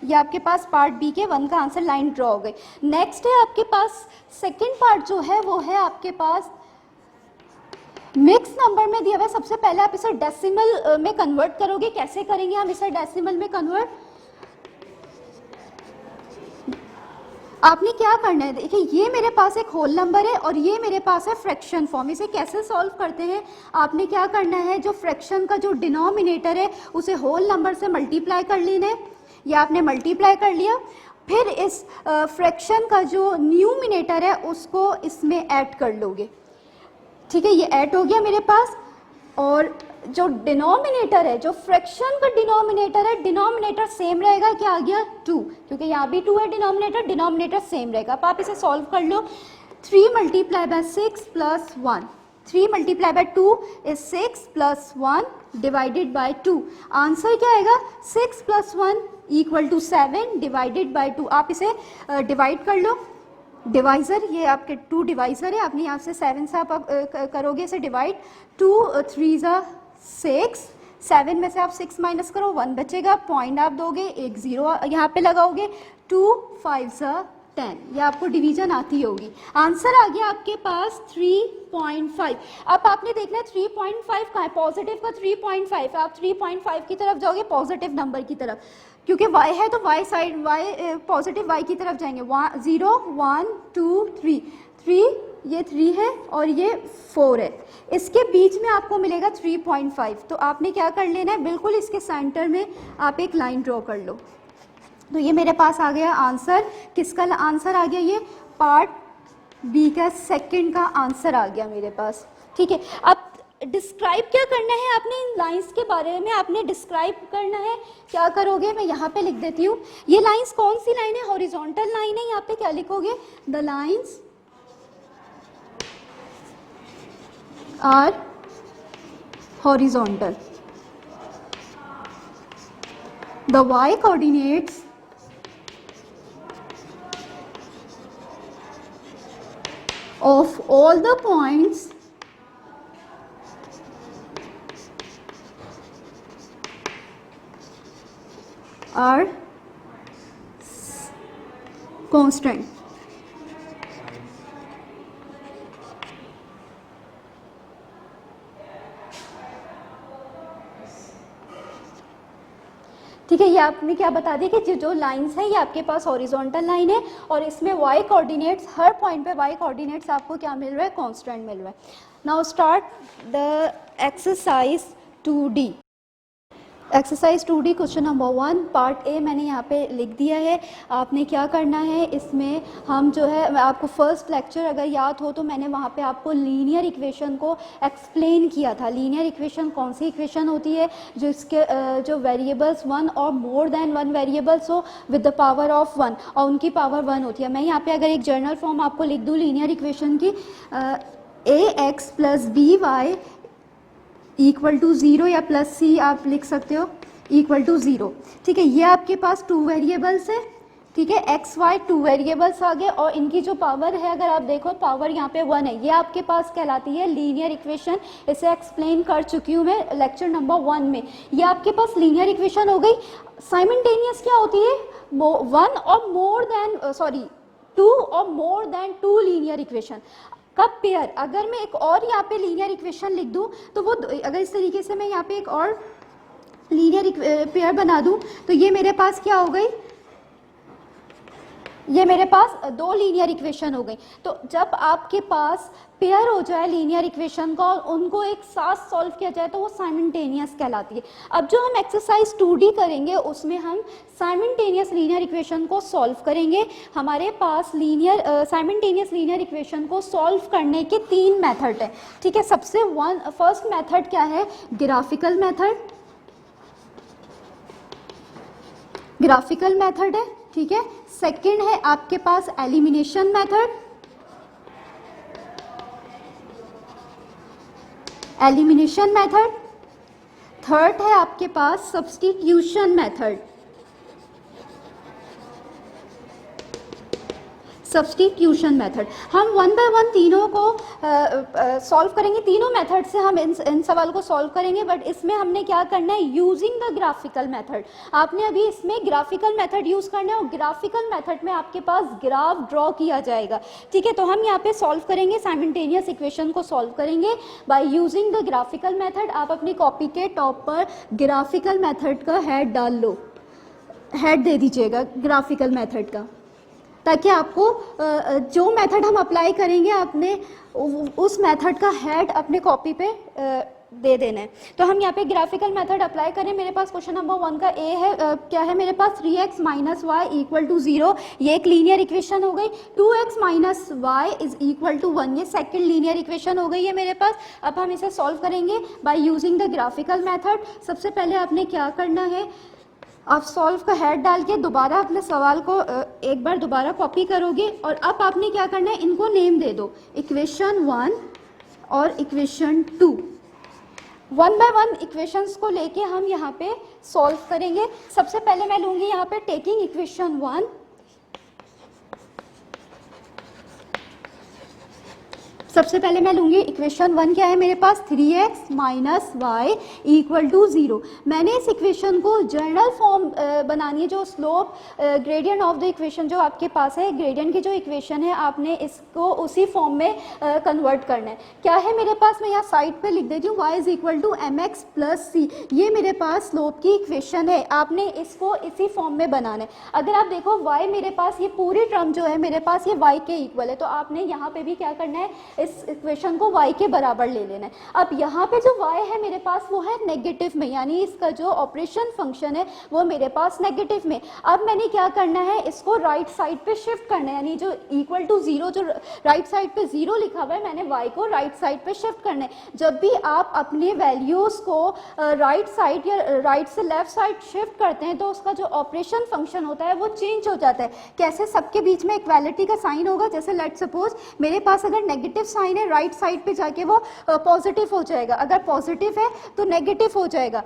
ये आपके पास पार्ट बी के 1 का आंसर, लाइन ड्रॉ हो गई। नेक्स्ट है आपके पास सेकेंड पार्ट जो है वो है आपके पास मिक्स नंबर में दिया हुआ है। सबसे पहले आप इसे डेसिमल में कन्वर्ट करोगे। कैसे करेंगे हम इसे डेसिमल में कन्वर्ट, आपने क्या करना है, देखिए ये मेरे पास एक होल नंबर है और ये मेरे पास है फ्रैक्शन फॉर्म। इसे कैसे सॉल्व करते हैं, आपने क्या करना है, जो फ्रैक्शन का जो डिनोमिनेटर है उसे होल नंबर से मल्टीप्लाई कर लेना है। ये आपने मल्टीप्लाई कर लिया, फिर इस फ्रैक्शन का जो न्यूमिनेटर है उसको इसमें ऐड कर लोगे, ठीक है। ये ऐड हो गया मेरे पास। और जो डिनोमिनेटर है, जो फ्रैक्शन का डिनोमिनेटर है, डिनोमिनेटर सेम रहेगा, क्या आ गया 2, क्योंकि यहाँ भी 2 है डिनोमिनेटर, डिनोमिनेटर सेम रहेगा। अब आप इसे सॉल्व कर लो। 3 × 6 + 1, 3 × 2 is 6 + 1 डिवाइडेड बाई 2। आंसर क्या आएगा, 6 + 1 = 7 डिवाइडेड बाई 2। आप इसे डिवाइड कर लो, डिवाइज़र ये आपके 2 डिवाइज़र है, आपने यहाँ से 7 से आप करोगे इसे डिवाइड। 2 3 × 6, 7 में से आप 6 माइनस करो, 1 बचेगा, पॉइंट आप दोगे, एक 0 यहाँ पे लगाओगे। 2 5 × 10, ये आपको डिवीजन आती होगी। आंसर आ गया आपके पास 3.5। अब आपने देखना है 3.5 कहाँ है, पॉजिटिव का 3.5, आप 3.5 की तरफ जाओगे, पॉजिटिव नंबर की तरफ, क्योंकि y है तो y side, y positive y की तरफ जाएंगे। 0 1 2 3, 3 ये 3 है और ये 4 है, इसके बीच में आपको मिलेगा 3.5। तो आपने क्या कर लेना है, बिल्कुल इसके सेंटर में आप एक लाइन ड्रॉ कर लो। तो ये मेरे पास आ गया आंसर। किसका आंसर आ गया, ये पार्ट बी का सेकंड का आंसर आ गया मेरे पास, ठीक है। अब डिस्क्राइब क्या करना है, आपने इन लाइंस के बारे में आपने डिस्क्राइब करना है। क्या करोगे, मैं यहाँ पे लिख देती हूँ। ये लाइंस कौन सी लाइन है, हॉरिजॉन्टल लाइन है। यहाँ पे क्या लिखोगे, the lines are horizontal, the y coordinates of all the points are constant। ठीक है, ये आपने क्या बता दिया कि जो लाइंस है ये आपके पास हॉरिजॉन्टल लाइन है और इसमें y कोऑर्डिनेट्स, हर पॉइंट पे y कोऑर्डिनेट्स आपको क्या मिल रहा है, कांस्टेंट मिल रहा है। Now start the exercise 2D। Exercise 2D question number 1 part A मैंने यहाँ पे लिख दिया है। आपने क्या करना है, इसमें हम जो है, आपको फर्स्ट लेक्चर अगर याद हो तो मैंने वहाँ पे आपको लीनियर इक्वेशन को एक्सप्लेन किया था। लीनियर इक्वेशन कौन सी इक्वेशन होती है, जो इसके जो वेरिएबल्स 1 और मोर देन 1 वेरिएबल्स हो विद द पावर ऑफ 1 और उनकी पावर 1 होती है। मैं यहाँ पर अगर एक जनरल फॉर्म आपको लिख दूँ लीनियर इक्वेशन की, ax + by = 0 या +c आप लिख सकते हो, = 0, ठीक है। ये आपके पास 2 वेरिएबल्स है, ठीक है, x y 2 वेरिएबल्स आ गए और इनकी जो पावर है, अगर आप देखो पावर यहाँ पे 1 है। ये आपके पास कहलाती है लीनियर इक्वेशन। इसे एक्सप्लेन कर चुकी हूँ मैं लेक्चर नंबर 1 में। ये आपके पास लीनियर इक्वेशन हो गई। साइमल्टेनियस क्या होती है, 1 और मोर देन 2 और मोर देन 2 लीनियर इक्वेशन का पेयर। अगर मैं एक और यहाँ पे लीनियर इक्वेशन लिख दूँ तो वो, अगर इस तरीके से मैं यहाँ पे एक और लीनियर पेयर बना दूँ तो ये मेरे पास क्या हो गई, ये मेरे पास दो लीनियर इक्वेशन हो गई। तो जब आपके पास पेयर हो जाए लीनियर इक्वेशन का और उनको एक साथ सॉल्व किया जाए तो वो साइमल्टेनियस कहलाती है। अब जो हम एक्सरसाइज 2D करेंगे उसमें हम साइमल्टेनियस लीनियर इक्वेशन को सॉल्व करेंगे। हमारे पास साइमल्टेनियस लीनियर इक्वेशन को सॉल्व करने के 3 मेथड हैं, ठीक है। फर्स्ट मेथड क्या है, ग्राफिकल मेथड है, ठीक है। सेकंड है आपके पास एलिमिनेशन मेथड, थर्ड है आपके पास सब्स्टिट्यूशन मेथड। हम वन बाय वन तीनों को सॉल्व करेंगे, तीनों मेथड से हम इन सवाल को सॉल्व करेंगे। बट इसमें हमने क्या करना है, यूजिंग द ग्राफिकल मेथड। आपने अभी इसमें ग्राफिकल मेथड यूज करना है और ग्राफिकल मेथड में आपके पास ग्राफ ड्रॉ किया जाएगा, ठीक है। तो हम यहाँ पे सॉल्व करेंगे, साइमल्टेनियस इक्वेशन को सॉल्व करेंगे by using the graphical method. आप अपनी कॉपी के टॉप पर ग्राफिकल मेथड का हेड डाल लो, हेड दे दीजिएगा ग्राफिकल मेथड का, ताकि आपको जो मेथड हम अप्लाई करेंगे आपने उस मेथड का हेड अपने कॉपी पे दे देना है। तो हम यहाँ पे ग्राफिकल मेथड अप्लाई करें। मेरे पास क्वेश्चन नंबर 1 का ए है, क्या है मेरे पास 3x minus Y equal to 0, ये एक लीनियर इक्वेशन हो गई। 2x minus Y is equal to 1, ये सेकंड लीनियर इक्वेशन हो गई है मेरे पास। अब हम इसे सॉल्व करेंगे by using the graphical method. सबसे पहले आपने क्या करना है, आप सॉल्व का हेड डाल के दोबारा अपने सवाल को एक बार दोबारा कॉपी करोगे और अब आपने क्या करना है, इनको नेम दे दो, इक्वेशन 1 और इक्वेशन 2। 1 बाय 1 इक्वेशंस को लेके हम यहाँ पे सॉल्व करेंगे। सबसे पहले मैं लूँगी यहाँ पे टेकिंग इक्वेशन 1, सबसे पहले मैं लूँगी इक्वेशन 1, क्या है मेरे पास 3x minus Y equal to 0। मैंने इस इक्वेशन को जनरल फॉर्म बनानी है, जो slope gradient of the equation जो आपके पास है, ग्रेडियंट की जो इक्वेशन है आपने इसको उसी फॉर्म में कन्वर्ट करना है। क्या है मेरे पास, मैं यहाँ साइड पे लिख देती हूँ y is equal to mx plus c, ये मेरे पास स्लोप की इक्वेशन है, आपने इसको इसी फॉर्म में बनाना है। अगर आप देखो y मेरे पास, ये पूरी टर्म जो है मेरे पास ये y के इक्वल है, तो आपने यहाँ पे भी क्या करना है, इस इक्वेशन को y के बराबर ले लेना है। अब यहाँ पे जो y है मेरे पास वो है नेगेटिव में, यानी इसका जो ऑपरेशन फंक्शन है वो मेरे पास नेगेटिव में। अब मैंने क्या करना है, इसको राइट साइड पे शिफ्ट करना है, यानी जो इक्वल टू 0, जो राइट साइड पे 0 लिखा हुआ है, मैंने y को राइट साइड पे शिफ्ट करना है। जब भी आप अपने वैल्यूज को राइट साइड या राइट से लेफ्ट साइड शिफ्ट करते हैं तो उसका जो ऑपरेशन फंक्शन होता है वो चेंज हो जाता है। कैसे, सबके बीच में इक्वालिटी का साइन होगा। जैसे लेट सपोज मेरे पास अगर नेगेटिव साइन है, राइट साइड पे जाके वो पॉजिटिव हो जाएगा, अगर पॉजिटिव है तो नेगेटिव हो जाएगा।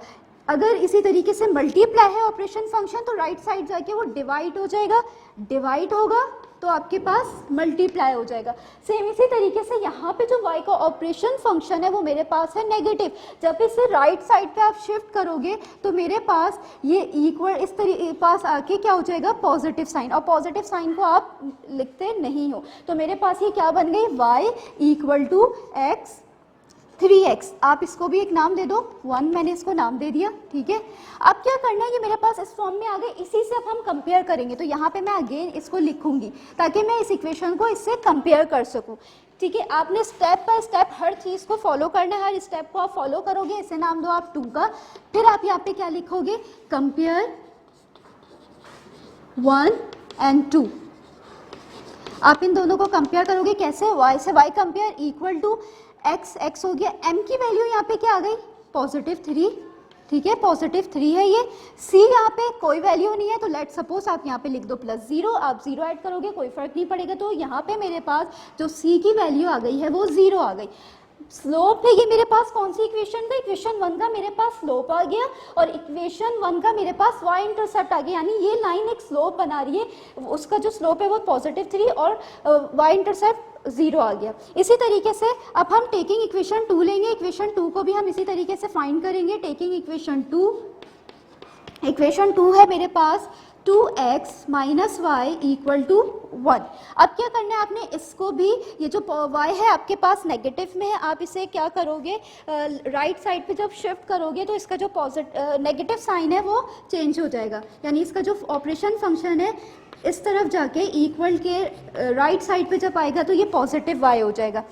अगर इसी तरीके से मल्टीप्लाई है ऑपरेशन फंक्शन तो राइट साइड जाके वो डिवाइड हो जाएगा, डिवाइड होगा तो आपके पास मल्टीप्लाई हो जाएगा। सेम इसी तरीके से यहाँ पे जो y का ऑपरेशन फंक्शन है वो मेरे पास है नेगेटिव, जब इसे राइट साइड पे आप शिफ्ट करोगे तो मेरे पास ये इक्वल इस तरीके पास आके क्या हो जाएगा, पॉजिटिव साइन, और पॉजिटिव साइन को आप लिखते नहीं हो तो मेरे पास ये क्या बन गई, y equal to x 3x। आप इसको भी एक नाम दे दो, 1 मैंने इसको नाम दे दिया, ठीक है। अब क्या करना है, ये मेरे पास इस फॉर्म में आ गए, इसी से अब हम कंपेयर करेंगे। तो यहाँ पे मैं अगेन इसको लिखूंगी ताकि मैं इस इक्वेशन को इससे कंपेयर कर सकूं, ठीक है। आपने स्टेप बाय स्टेप हर चीज़ को फॉलो करना है, हर स्टेप को आप फॉलो करोगे। इसे नाम दो आप 2 का, फिर आप यहाँ पे क्या लिखोगे, कंपेयर 1 and 2। आप इन दोनों को कंपेयर करोगे कैसे, y से y compare equal to x हो गया, m की वैल्यू यहाँ पे क्या आ गई, +3, ठीक है, +3 है ये। c यहाँ पे कोई वैल्यू नहीं है तो लेट सपोज आप यहाँ पे लिख दो +0, आप 0 ऐड करोगे कोई फर्क नहीं पड़ेगा। तो यहाँ पे मेरे पास जो c की वैल्यू आ गई है वो 0 आ गई। स्लोप है ये मेरे पास कौन सी इक्वेशन का, इक्वेशन 1 का मेरे पास स्लोप आ गया और इक्वेशन 1 का मेरे पास y इंटरसेप्ट आ गया, यानी ये लाइन एक स्लोप बना रही है, उसका जो स्लोप है वो +3 और y इंटरसेप्ट 0 आ गया। इसी तरीके से अब हम टेकिंग इक्वेशन 2 लेंगे, इक्वेशन 2 को भी हम इसी तरीके से फाइंड करेंगे। टेकिंग इक्वेशन 2 है मेरे पास 2x minus Y equal to 1। अब क्या करना है आपने, इसको भी, ये जो y है आपके पास नेगेटिव में है, आप इसे क्या करोगे, राइट साइड पे जब शिफ्ट करोगे तो इसका जो नेगेटिव साइन है वो चेंज हो जाएगा, यानी इसका जो ऑपरेशन फंक्शन है इस तरफ जाके इक्वल के राइट साइड पे जब आएगा तो ये पॉजिटिव y हो जाएगा।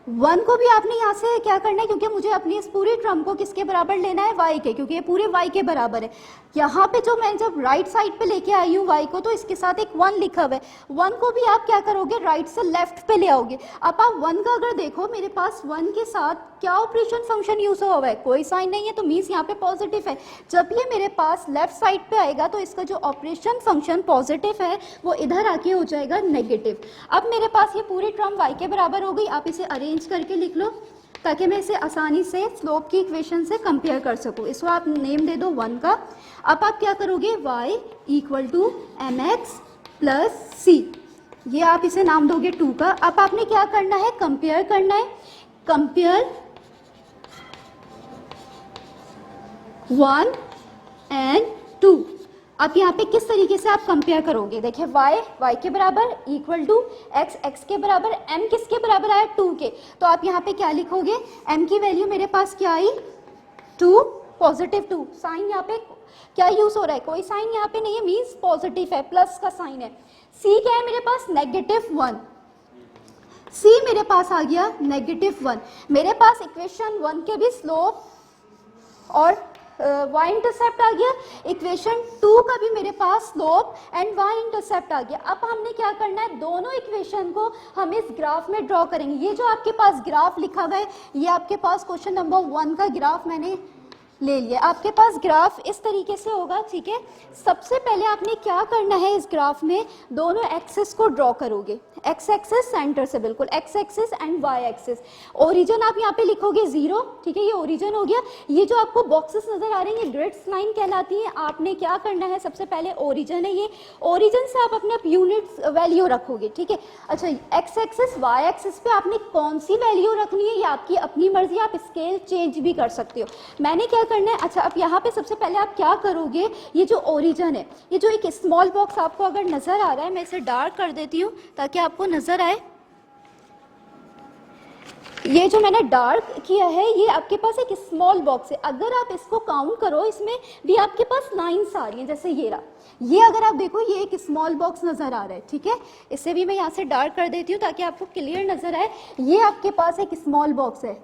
1 को भी आपने यहाँ से क्या करना है, क्योंकि मुझे अपनी इस पूरी टर्म को किसके बराबर लेना है, y के, क्योंकि ये पूरे y के बराबर है। यहाँ पे जो मैं जब राइट साइड पे लेके आई हूँ y को, तो इसके साथ एक 1 लिखा हुआ है, 1 को भी आप क्या करोगे, राइट से लेफ्ट पे ले आओगे। अब आप 1 का अगर देखो, मेरे पास 1 के साथ क्या ऑपरेशन फंक्शन यूज हुआ है, कोई साइन नहीं है, तो मीन्स यहाँ पे पॉजिटिव है। जब ये मेरे पास लेफ्ट साइड पे आएगा तो इसका जो ऑपरेशन फंक्शन पॉजिटिव है वो इधर आके हो जाएगा नेगेटिव। अब मेरे पास ये पूरी टर्म y के बराबर हो गई। आप इसे अरेंज करके लिख लो ताकि मैं इसे आसानी से स्लोप की इक्वेशन से कंपेयर कर सकूं। इसको आप नेम दे दो 1 का। अब आप क्या करोगे, y equal to mx plus c, ये आप इसे नाम दोगे 2 का। अब आपने क्या करना है, कंपेयर करना है, कंपेयर 1 एंड 2। अब यहाँ पे किस तरीके से आप कंपेयर करोगे, देखिए y के बराबर इक्वल टू x के बराबर, m किसके बराबर आया, 2 के, तो आप यहाँ पे क्या लिखोगे, m की वैल्यू मेरे पास क्या आई, 2, पॉजिटिव 2। साइन यहाँ पे क्या यूज हो रहा है, कोई साइन यहाँ पे नहीं है, मीन्स पॉजिटिव है, प्लस का साइन है। c क्या है मेरे पास, -1, c मेरे पास आ गया -1। मेरे पास इक्वेशन 1 के भी स्लोप और y इंटरसेप्ट आ गया, इक्वेशन 2 का भी मेरे पास स्लोप एंड y इंटरसेप्ट आ गया। अब हमने क्या करना है, दोनों इक्वेशन को हम इस ग्राफ में ड्रॉ करेंगे। ये जो आपके पास ग्राफ लिखा हुआ है, ये आपके पास क्वेश्चन नंबर 1 का ग्राफ मैंने ले लिया। आपके पास ग्राफ इस तरीके से होगा, ठीक है। सबसे पहले आपने क्या करना है, इस ग्राफ में दोनों एक्सिस को ड्रॉ करोगे, एक्स एक्सिस सेंटर से बिल्कुल, X axis and Y axis. Origin आप यहाँ पे लिखोगे 0, ठीक है, ये ओरिजिन हो गया। ये जो आपको बॉक्सेस नजर आ रहे हैं ये ग्रिड्स लाइन कहलाती है। आपने क्या करना है, सबसे पहले ओरिजिन है ये, ओरिजिन से आप अपने यूनिट वैल्यू रखोगे, ठीक है। अच्छा, एक्स एक्सिस वाई एक्सिस पे आपने कौन सी वैल्यू रखनी है ये आपकी अपनी मर्जी, आप स्केल चेंज भी कर सकते हो। मैंने क्या करना है, अच्छा अब यहाँ पे सबसे पहले आप क्या करोगे, ये जो ओरिजिन है, ये जो एक स्मॉल बॉक्स आपको अगर नजर आ रहा है, मैं इसे डार्क कर देती हूँ ताकि आपको नजर आए। ये जो मैंने डार्क किया है ये आपके पास एक स्मॉल बॉक्स है। अगर आप इसको काउंट करो, इसमें भी आपके पास लाइंस आ रही हैं, जैसे ये रहा, ये अगर आप देखो ये एक स्मॉल बॉक्स नजर आ रहा है, ठीक है। इसे भी मैं यहाँ से डार्क कर देती हूँ ताकि आपको क्लियर नजर आए। ये आपके पास एक स्मॉल बॉक्स है,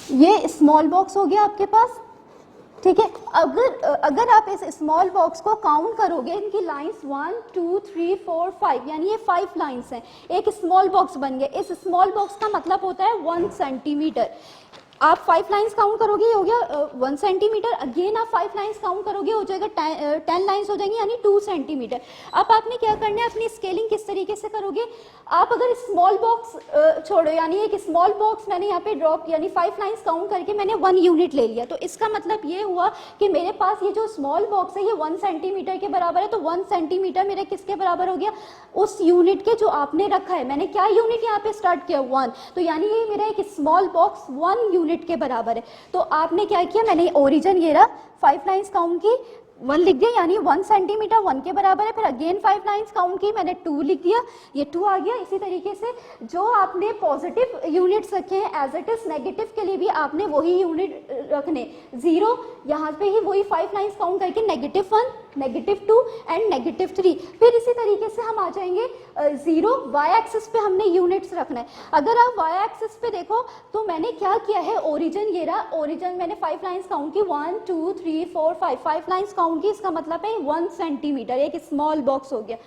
ये स्मॉल बॉक्स हो गया आपके पास, ठीक है। अगर आप इस स्मॉल बॉक्स को काउंट करोगे, इनकी लाइंस 1 2 3 4 5, यानी ये 5 लाइंस हैं, एक स्मॉल बॉक्स बन गया। इस स्मॉल बॉक्स का मतलब होता है 1 सेंटीमीटर। आप 5 लाइंस काउंट करोगे, ये हो गया 1 सेंटीमीटर। अगेन आप 5 लाइंस काउंट करोगे, हो जाएगा 10 लाइंस हो जाएंगी, यानी 2 सेंटीमीटर। अब आपने क्या करना है, अपनी स्केलिंग किस तरीके से करोगे, आप अगर स्मॉल बॉक्स छोड़ो, यानी एक स्मॉल बॉक्स मैंने यहाँ पे ड्रॉप, यानी 5 लाइंस काउंट करके मैंने 1 यूनिट ले लिया, तो इसका मतलब ये हुआ कि मेरे पास ये जो स्मॉल बॉक्स है ये 1 सेंटीमीटर के बराबर है। तो 1 सेंटीमीटर मेरे किसके बराबर हो गया, उस यूनिट के जो आपने रखा है। मैंने क्या यूनिट यहाँ पे स्टार्ट किया, 1, तो यानी ये मेरा एक स्मॉल बॉक्स 1 यूनिट के बराबर है। तो आपने क्या किया, मैंने ओरिजिन ये रहा, 5 लाइंस काउंट की, 1 लिख दिया, यानी 1 सेंटीमीटर 1 के बराबर है। फिर अगेन 5 लाइंस काउंट की, मैंने 2 लिख दिया, ये 2 आ गया। इसी तरीके से जो आपने पॉजिटिव यूनिट्स रखे हैं, एज इट इज नेगेटिव के लिए भी आपने वही यूनिट रखने, 0, यहाँ पे ही वही 5 लाइंस काउंट करके -1, -2 एंड -3। फिर इसी तरीके से हम आ जाएंगे 0, वाई एक्सिस पे हमने यूनिट्स रखना है। अगर आप वाई एक्सिस पे देखो तो मैंने क्या किया है, ओरिजिन ये रहा, ओरिजिन मैंने 5 लाइंस काउंट की, 1 2 3 4 5 लाइंस काउंट की, इसका मतलब है 1 सेंटीमीटर, एक स्मॉल बॉक्स हो गया।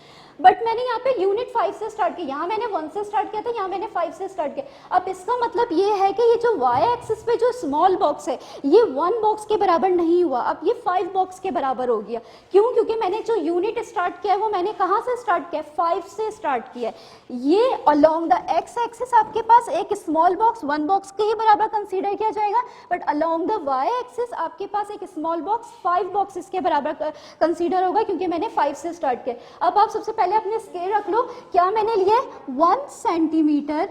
बट मैंने यहाँ पे यूनिट 5 से स्टार्ट किया, यहाँ मैंने 1 से स्टार्ट किया था, यहाँ मैंने 5 से स्टार्ट किया। अब इसका मतलब ये है कि ये जो वाई एक्सिस पे जो स्मॉल बॉक्स है ये 1 बॉक्स के बराबर नहीं हुआ, अब ये 5 बॉक्स के बराबर हो गया। क्यों, क्योंकि मैंने जो यूनिट स्टार्ट किया है वो मैंने कहाँ से स्टार्ट किया, 5 से स्टार्ट किया। ये अलोंग द एक्स एक्सिस आपके पास एक स्मॉल बॉक्स 1 बॉक्स के ही बराबर कंसीडर किया जाएगा, but along the Y axis आपके पास एक स्मॉल बॉक्स 5 बॉक्सेस के बराबर कंसीडर होगा, क्योंकि मैंने 5 से स्टार्ट किया। अब आप सबसे पहले अपने स्केल रख लो, क्या मैंने लिया है 1 सेंटीमीटर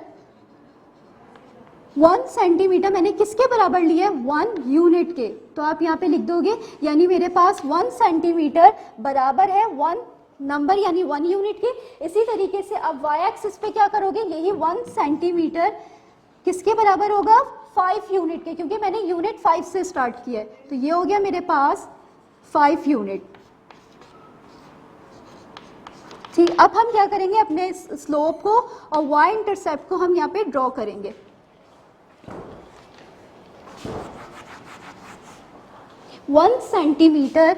1 सेंटीमीटर मैंने किसके बराबर लिया है, 1 यूनिट के, तो आप यहाँ पे लिख दोगे, यानी मेरे पास 1 सेंटीमीटर बराबर है 1 नंबर यानी 1 यूनिट के। इसी तरीके से अब वाई एक्सिस पे क्या करोगे, यही 1 सेंटीमीटर किसके बराबर होगा, 5 यूनिट के, क्योंकि मैंने यूनिट 5 से स्टार्ट किया है, तो ये हो गया मेरे पास 5 यूनिट। ठीक, अब हम क्या करेंगे, अपने स्लोप को और वाई इंटरसेप्ट को हम यहाँ पे ड्रॉ करेंगे। One centimetre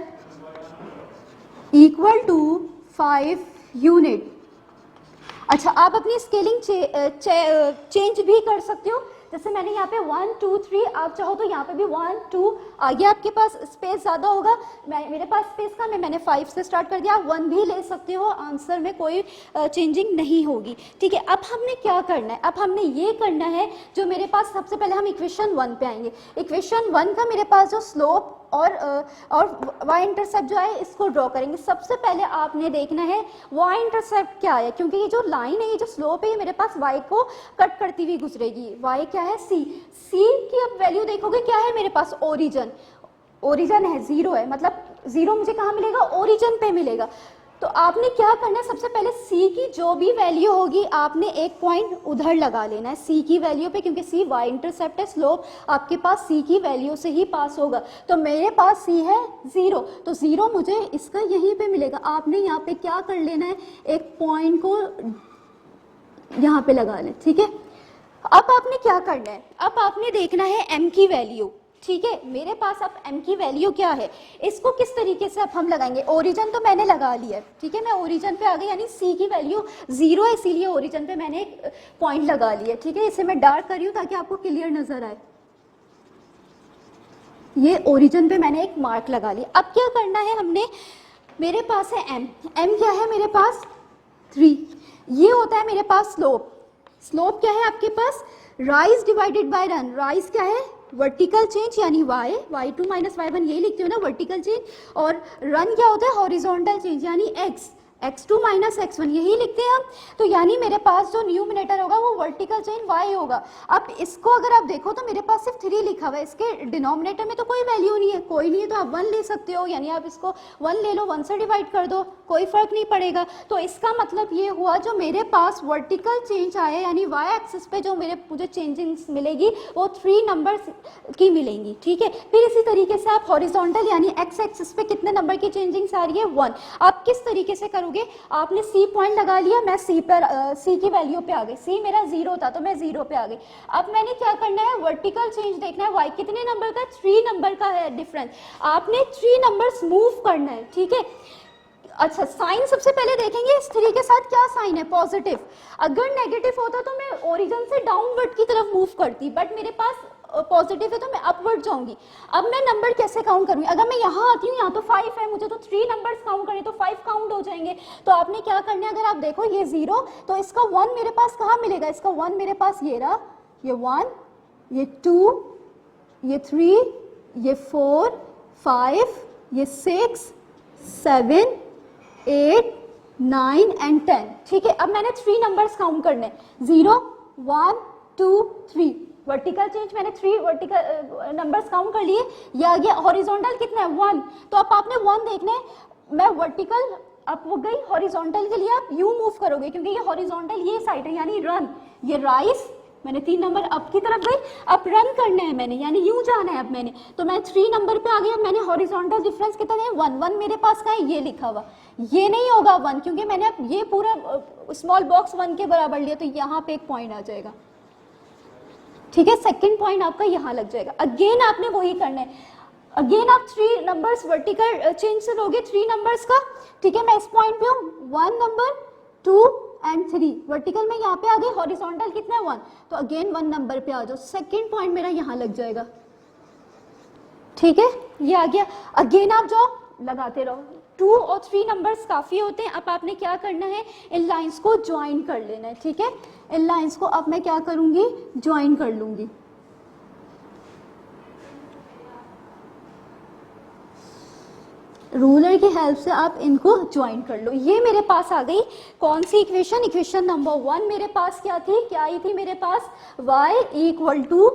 equal to 5 unit. अच्छा, आप अपनी स्केलिंग चेंज भी कर सकते हो, जैसे मैंने यहाँ पे 1 2 3, आप चाहो तो यहाँ पे भी 1 2, आगे आपके पास स्पेस ज़्यादा होगा, मेरे पास स्पेस कम है, मैंने 5 से स्टार्ट कर दिया, आप 1 भी ले सकते हो, आंसर में कोई चेंजिंग नहीं होगी। ठीक है, अब हमने क्या करना है, अब हमने ये करना है, जो मेरे पास सबसे पहले हम इक्वेशन 1 पे आएंगे। इक्वेशन 1 का मेरे पास जो स्लोप और वाई इंटरसेप्ट जो है इसको ड्रॉ करेंगे। सबसे पहले आपने देखना है वाई इंटरसेप्ट क्या है, क्योंकि ये जो लाइन है, ये जो स्लोप है, ये मेरे पास वाई को कट करती हुई गुजरेगी। वाई क्या है, सी। सी की अब वैल्यू देखोगे क्या है मेरे पास, ओरिजिन। ओरिजिन है, 0 है, मतलब 0 मुझे कहाँ मिलेगा, ओरिजिन पे मिलेगा। तो आपने क्या करना है, सबसे पहले सी की जो भी वैल्यू होगी आपने एक पॉइंट उधर लगा लेना है सी की वैल्यू पे, क्योंकि सी वाई इंटरसेप्ट है, स्लोप आपके पास सी की वैल्यू से ही पास होगा। तो मेरे पास सी है 0, तो 0 मुझे इसका यहीं पे मिलेगा। आपने यहाँ पे क्या कर लेना है, एक पॉइंट को यहाँ पे लगा लें। ठीक है, अब आपने क्या करना है, अब आपने देखना है एम की वैल्यू। ठीक है, मेरे पास अब m की वैल्यू क्या है, इसको किस तरीके से अब हम लगाएंगे। ओरिजिन तो मैंने लगा लिया है, ठीक है, मैं ओरिजिन पे आ गई, यानी c की वैल्यू 0 है, इसीलिए ओरिजिन पे मैंने एक पॉइंट लगा लिया। ठीक है, इसे मैं डार्क कर रही हूँ ताकि आपको क्लियर नजर आए। ये ओरिजिन पे मैंने एक मार्क लगा लिया। अब क्या करना है हमने, मेरे पास है m क्या है मेरे पास 3, ये होता है मेरे पास स्लोप। स्लोप क्या है आपके पास, rise divided by run. Rise क्या है, वर्टिकल चेंज यानी y2 माइनस y1, यही लिखते हो ना वर्टिकल चेंज, और रन क्या होता है, हॉरिजॉन्टल चेंज यानी x2 माइनस x1, यही लिखते हैं हम। तो यानी मेरे पास जो न्यूमिनेटर होगा वो वर्टिकल चेंज y होगा। अब इसको अगर आप देखो तो मेरे पास सिर्फ 3 लिखा हुआ है, इसके डिनोमिनेटर में तो कोई वैल्यू नहीं है, कोई नहीं है, तो आप 1 ले सकते हो, यानी आप इसको 1 ले लो, 1 से डिवाइड कर दो, कोई फर्क नहीं पड़ेगा। तो इसका मतलब ये हुआ, जो मेरे पास वर्टिकल चेंज आया यानी y एक्सिस पे जो मुझे चेंजिंग्स मिलेगी वो 3 नंबर्स की मिलेंगी। ठीक है, फिर इसी तरीके से आप हॉरिजॉन्टल यानी x एक्सिस पे कितने नंबर की चेंजिंग्स आ रही है, 1। आप किस तरीके से करोगे, आपने C पॉइंट लगा लिया, मैं C की वैल्यू पे आ गई, C मेरा 0 था तो मैं 0 पे आ गई। अब मैंने क्या करना है, वर्टिकल चेंज देखना है, y कितने नंबर का, 3 नंबर का है डिफरेंस, आपने 3 नंबर्स मूव करना है। ठीक है, अच्छा, साइन सबसे पहले देखेंगे इस 3 के साथ क्या साइन है, पॉजिटिव। अगर नेगेटिव होता तो मैं ओरिजिन से डाउनवर्ड की तरफ मूव करती, बट मेरे पास पॉजिटिव है तो मैं अपवर्ड जाऊंगी। अब मैं नंबर कैसे काउंट करूंगी, अगर मैं यहाँ आती हूँ, यहाँ तो 5 है, मुझे तो 3 नंबर्स काउंट करने, तो 5 काउंट हो जाएंगे। तो आपने क्या करना है, अगर आप देखो ये 0, तो इसका 1 मेरे पास कहाँ मिलेगा, इसका 1 मेरे पास ये रहा, ये 1, ये 2, ये 3, ये 4, 5, ये 6, 7, 8, 9 एंड 10। ठीक है, अब मैंने 3 नंबर्स काउंट करने, 0, 1, 2, 3, वर्टिकल चेंज मैंने 3 वर्टिकल नंबर्स काउंट कर लिए। या ये हॉरिजॉन्टल कितना है, 1, तो अब आपने 1 देखना है, मैं वर्टिकल अप हो गई, हॉरिजॉन्टल के लिए आप यू मूव करोगे, क्योंकि ये हॉरिजॉन्टल ये साइड है यानी रन, ये राइज, मैंने 3 नंबर अप की तरफ गई, अब रन करना है मैंने, यानी यूं जाना है अब मैंने, तो मैं 3 नंबर पे आ गई। अब मैंने हॉरिजॉन्टल डिफरेंस कितना है, 1 मेरे पास का है, ये लिखा हुआ, ये नहीं होगा 1, क्योंकि मैंने अब ये पूरा स्मॉल बॉक्स 1 के बराबर लिया, तो यहाँ पे एक पॉइंट आ जाएगा। ठीक है, सेकंड पॉइंट आपका यहाँ लग जाएगा। अगेन आपने वही करना है, अगेन आप 3 नंबर्स वर्टिकल चेंज से लोगे 3 नंबर्स का। ठीक है, मैं इस पॉइंट पे हूँ, 1 नंबर, 2 एंड 3, वर्टिकल में यहाँ पे आ गई, हॉरिजॉन्टल कितना है 1, तो अगेन 1 नंबर पे आ जाओ, सेकंड पॉइंट मेरा यहाँ लग जाएगा। ठीक है, ये आ गया, अगेन आप जाओ लगाते रहो, 2 और 3 नंबर्स काफी होते हैं। अब आपने क्या करना है, इन लाइंस को ज्वाइन कर लेना है। ठीक है, इन लाइंस को अब मैं क्या करूंगी, ज्वाइन कर लूंगी। रूलर की हेल्प से आप इनको ज्वाइन कर लो। ये मेरे पास आ गई कौन सी इक्वेशन, इक्वेशन नंबर 1 मेरे पास क्या थी, क्या आई थी मेरे पास, y equal to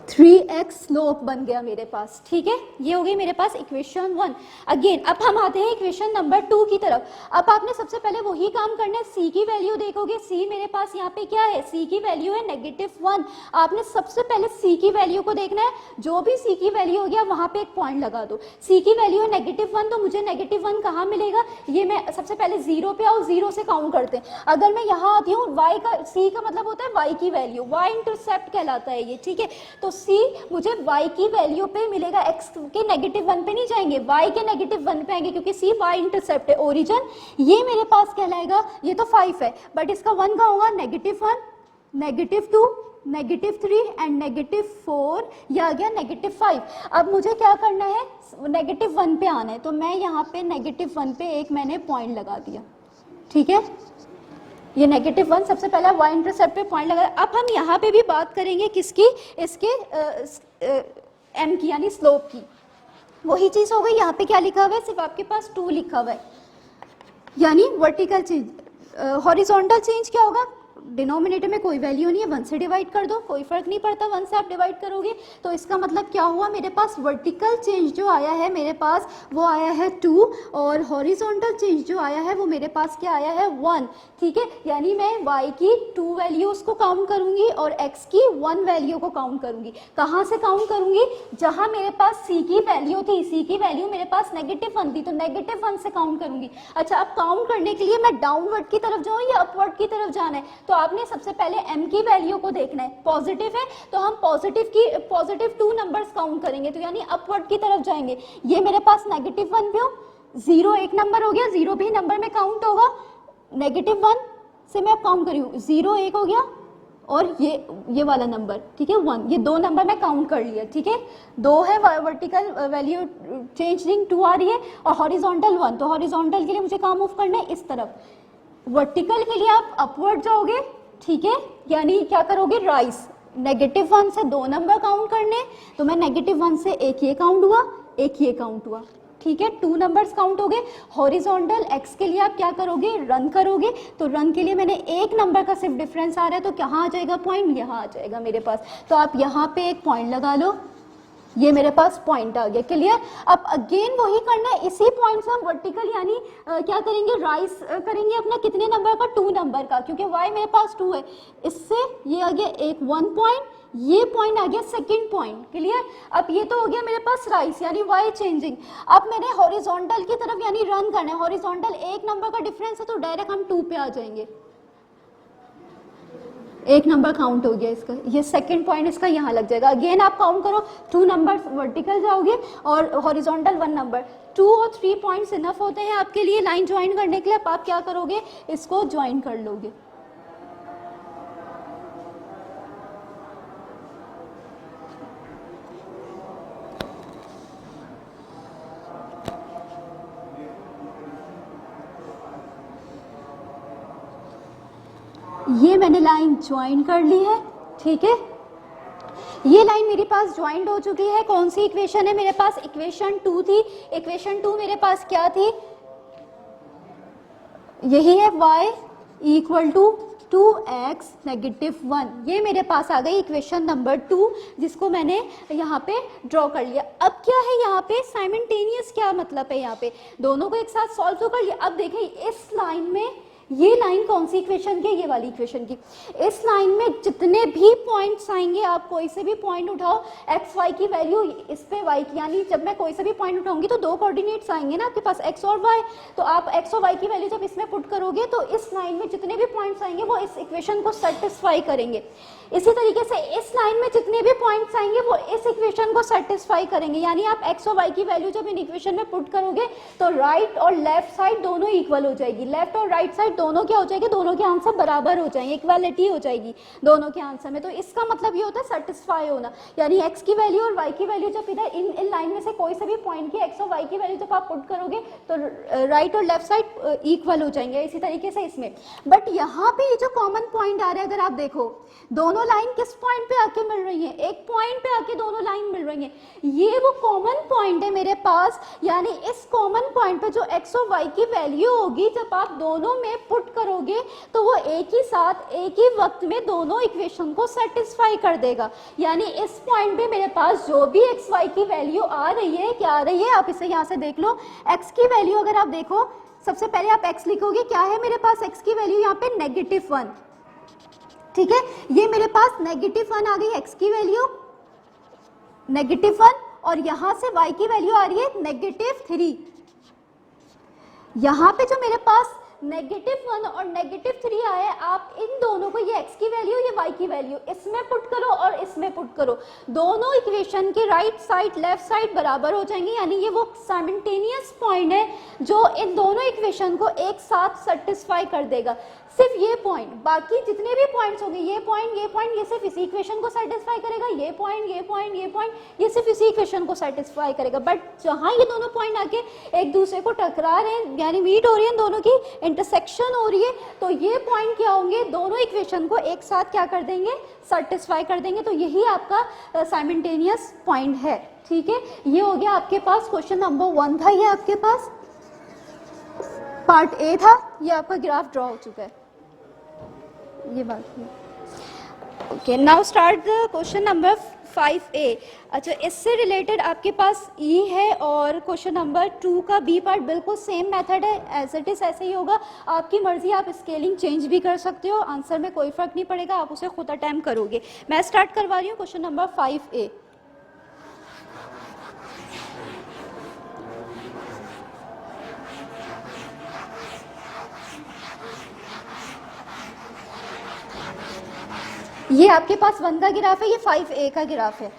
3x slope बन गया मेरे पास, ठीक है। ये हो गई मेरे पास इक्वेशन 1। अगेन अब हम आते हैं इक्वेशन नंबर 2 की तरफ। अब आपने सबसे पहले वही काम करना है, c की वैल्यू देखोगे, c मेरे पास यहाँ पे क्या है, c की वैल्यू है -1। आपने सबसे पहले c की वैल्यू को देखना है, जो भी c की वैल्यू हो गया वहां पे एक पॉइंट लगा दो। c की वैल्यू है -1, तो मुझे -1 कहाँ मिलेगा, ये मैं सबसे पहले 0 पे आओ, 0 से काउंट करते हैं। अगर मैं यहाँ आती हूँ, y का, c का मतलब होता है y की वैल्यू, y इंटरसेप्ट कहलाता है ये, ठीक है। तो c मुझे y की वैल्यू पे मिलेगा, x के -1 पे नहीं जाएंगे, y के -1 पे आएंगे, क्योंकि c y इंटरसेप्ट है, ओरिजिन ये मेरे पास कहलाएगा, ये तो 5 है, बट इसका 1 का होगा -1, -2, -3 एंड -4, ये आ गया -5। अब मुझे क्या करना है, -1 पे आना है, तो मैं यहाँ पे -1 पे एक मैंने पॉइंट लगा दिया, ठीक है। ये -1 सबसे पहला y इंटरसेप्ट पे पॉइंट लगा। अब हम यहाँ पे भी बात करेंगे किसकी, इसके m की, यानी स्लोप की। वही चीज हो गई, यहाँ पे क्या लिखा हुआ है, सिर्फ आपके पास 2 लिखा हुआ है, यानी वर्टिकल चेंज। हॉरिजॉन्टल चेंज क्या होगा, डिनोमिनेटर में कोई वैल्यू नहीं है, 1 से डिवाइड कर दो, कोई फर्क नहीं पड़ता, 1 से आप डिवाइड करोगे, तो इसका मतलब क्या हुआ, मेरे पास वर्टिकल चेंज जो आया है मेरे पास वो आया है 2, और हॉरिजॉन्टल चेंज जो आया है वो मेरे पास क्या आया है 1, ठीक है। यानी मैं y की 2 वैल्यूज को काउंट करूंगी और x की 1 वैल्यू को काउंट करूंगी। कहाँ से काउंट करूंगी, जहां मेरे पास c की वैल्यू थी, c की वैल्यू मेरे पास -1 थी, तो -1 से काउंट करूंगी। अच्छा, अब काउंट करने के लिए मैं डाउनवर्ड की तरफ जाऊँ या अपवर्ड की तरफ जाना है, तो आपने सबसे पहले m की वैल्यू को देखना है, पॉजिटिव है तो हम पॉजिटिव 2 नंबर्स काउंट करेंगे, तो यानी अपवर्ड की तरफ जाएंगे। ये मेरे पास -1 पे हो, 0 एक नंबर हो गया, 0 भी नंबर में काउंट होगा, -1 से मैं काउंट करी हूँ, 0 एक हो गया, और ये वाला नंबर, ठीक है 1, ये 2 नंबर मैं काउंट कर लिया, ठीक है। 2 है वर्टिकल वैल्यू चेंजिंग 2 आ रही है, और हॉरिजॉन्टल 1, तो हॉरिजॉन्टल के लिए मुझे कहाँ मूव करना है, इस तरफ। वर्टिकल के लिए आप अपवर्ड जाओगे, ठीक है, यानी क्या करोगे, राइज। -1 से 2 नंबर काउंट करने, तो मैं -1 से एक ये काउंट हुआ, एक ये काउंट हुआ, ठीक है, 2 नंबर्स काउंट हो गए। हॉरिजॉन्टल x के लिए आप क्या करोगे, रन करोगे, तो रन के लिए मैंने एक नंबर का सिर्फ डिफरेंस आ रहा है, तो कहाँ आ जाएगा पॉइंट, यहाँ आ जाएगा मेरे पास, तो आप यहाँ पे एक पॉइंट लगा लो, ये मेरे पास पॉइंट आ गया, क्लियर। अब अगेन वही करना है, इसी पॉइंट से हम वर्टिकल यानी क्या करेंगे, राइज करेंगे अपना कितने नंबर का, 2 नंबर का, क्योंकि y मेरे पास 2 है, इससे ये आ गया एक 1 पॉइंट, ये पॉइंट आ गया सेकंड पॉइंट, क्लियर। अब ये तो हो गया मेरे पास राइज यानी y चेंजिंग। अब मैंने हॉरिजॉन्टल की तरफ यानी रन करना है, हॉरिजॉन्टल एक नंबर का डिफरेंस है, तो डायरेक्ट हम 2 पे आ जाएंगे, एक नंबर काउंट हो गया इसका, ये सेकंड पॉइंट इसका यहाँ लग जाएगा। अगेन आप काउंट करो, 2 नंबर वर्टिकल जाओगे और हॉरिजॉन्टल 1 नंबर, 2 और 3 पॉइंट्स इनफ होते हैं आपके लिए लाइन ज्वाइन करने के लिए। अब आप क्या करोगे, इसको ज्वाइन कर लोगे। ये मैंने लाइन ज्वाइन कर ली है, ठीक है। ये लाइन मेरे पास ज्वाइंट हो चुकी है। कौन सी इक्वेशन है मेरे पास, इक्वेशन 2 थी। इक्वेशन 2 मेरे पास क्या थी, यही है, y इक्वल टू 2x -1, ये मेरे पास आ गई इक्वेशन नंबर 2, जिसको मैंने यहाँ पे ड्रॉ कर लिया। अब क्या है यहाँ पे साइमल्टेनियस, क्या मतलब है, यहाँ पे दोनों को एक साथ सॉल्व तो कर लिया। अब देखिए इस लाइन में, ये लाइन कौन सी इक्वेशन की, ये वाली इक्वेशन की। इस लाइन में जितने भी पॉइंट्स आएंगे, आप कोई से भी पॉइंट उठाओ, एक्स वाई की वैल्यू इस पे वाई की, यानी जब मैं कोई से भी पॉइंट उठाऊंगी तो 2 कोऑर्डिनेट्स आएंगे ना आपके पास, एक्स और वाई, तो आप एक्स और वाई की वैल्यू जब इसमें पुट करोगे तो इस लाइन में जितने भी पॉइंट्स आएंगे वो इस इक्वेशन को सेटिस्फाई करेंगे। इसी तरीके से इस लाइन में जितने भी पॉइंट्स आएंगे वो इस इक्वेशन को सेटिस्फाई करेंगे, यानी आप एक्स और वाई की वैल्यू जब इन इक्वेशन में पुट करोगे तो राइट और लेफ्ट साइड दोनों इक्वल हो जाएगी, लेफ्ट और राइट साइड दोनों क्या हो जाएंगे, दोनों के आंसर बराबर हो जाएंगे, इक्वालिटी हो जाएगी दोनों के आंसर में। तो इसका मतलब ये होता है सेटिस्फाई होना, यानी x की वैल्यू और y की वैल्यू जब इधर इन लाइन में से कोई से भी पॉइंट की x और y की वैल्यू जब आप पुट करोगे तो राइट और लेफ्ट साइड इक्वल हो जाएंगे। इसी तरीके से इसमें, बट यहाँ पे ये जो कॉमन पॉइंट आ रहा है, अगर आप देखो दोनों लाइन किस पॉइंट पे आके मिल रही है, एक पॉइंट पे आके दोनों लाइन मिल रही है, ये वो कॉमन पॉइंट है मेरे पास। यानी इस कॉमन पॉइंट पे जो x और y की वैल्यू होगी जब आप दोनों में पुट करोगे तो वो एक ही साथ एक ही वक्त में दोनों इक्वेशन को सेटिस्फाई कर देगा। यानी इस पॉइंट पे मेरे पास जो भी x y की वैल्यू आ रही है, क्या आ रही है, आप इसे यहाँ से देख लो। x की वैल्यू अगर आप देखो, सबसे पहले आप x लिखोगे, क्या है मेरे पास x की वैल्यू यहाँ पे -1, ठीक है। ये मेरे पास -1 आ गई x की वैल्यू, -1, और यहां से y की वैल्यू आ रही है -3। यहां पे जो मेरे पास -1 और -3 आया है, आप इन दोनों को, ये x की वैल्यू ये y की वैल्यू, इसमें पुट करो और इसमें पुट करो, दोनों इक्वेशन के राइट साइड लेफ्ट साइड बराबर हो जाएंगे। यानी ये वो साइमल्टेनियस पॉइंट है जो इन दोनों इक्वेशन को एक साथ सेटिस्फाई कर देगा। सिर्फ ये पॉइंट, बाकी जितने भी पॉइंट्स होंगे, ये पॉइंट ये सिर्फ इसी इक्वेशन को सेटिस्फाई करेगा, ये पॉइंट ये सिर्फ इसी इक्वेशन को सेटिस्फाई करेगा। बट जहां ये दोनों पॉइंट आके एक दूसरे को टकरा रहे हैं, यानी मीट हो रही है, दोनों की इंटरसेक्शन हो रही है, तो ये पॉइंट क्या होंगे, दोनों इक्वेशन को एक साथ क्या कर देंगे, सेटिस्फाई कर देंगे। तो यही आपका साइमल्टेनियस पॉइंट है, ठीक है। ये हो गया आपके पास क्वेश्चन नंबर 1 था, ये आपके पास पार्ट ए था, ये आपका ग्राफ ड्रॉ हो चुका है, ये बात। Okay, now start the question number 5A। अच्छा, इससे रिलेटेड आपके पास E है और क्वेश्चन नंबर 2 का B पार्ट बिल्कुल सेम मेथड है, एज इट इज ऐसे ही होगा। आपकी मर्जी, आप स्केलिंग चेंज भी कर सकते हो, आंसर में कोई फर्क नहीं पड़ेगा, आप उसे खुद अटेम्प्ट करोगे। मैं स्टार्ट करवा रही हूँ क्वेश्चन नंबर 5A। ये आपके पास 1 का ग्राफ है, ये 5A का ग्राफ है।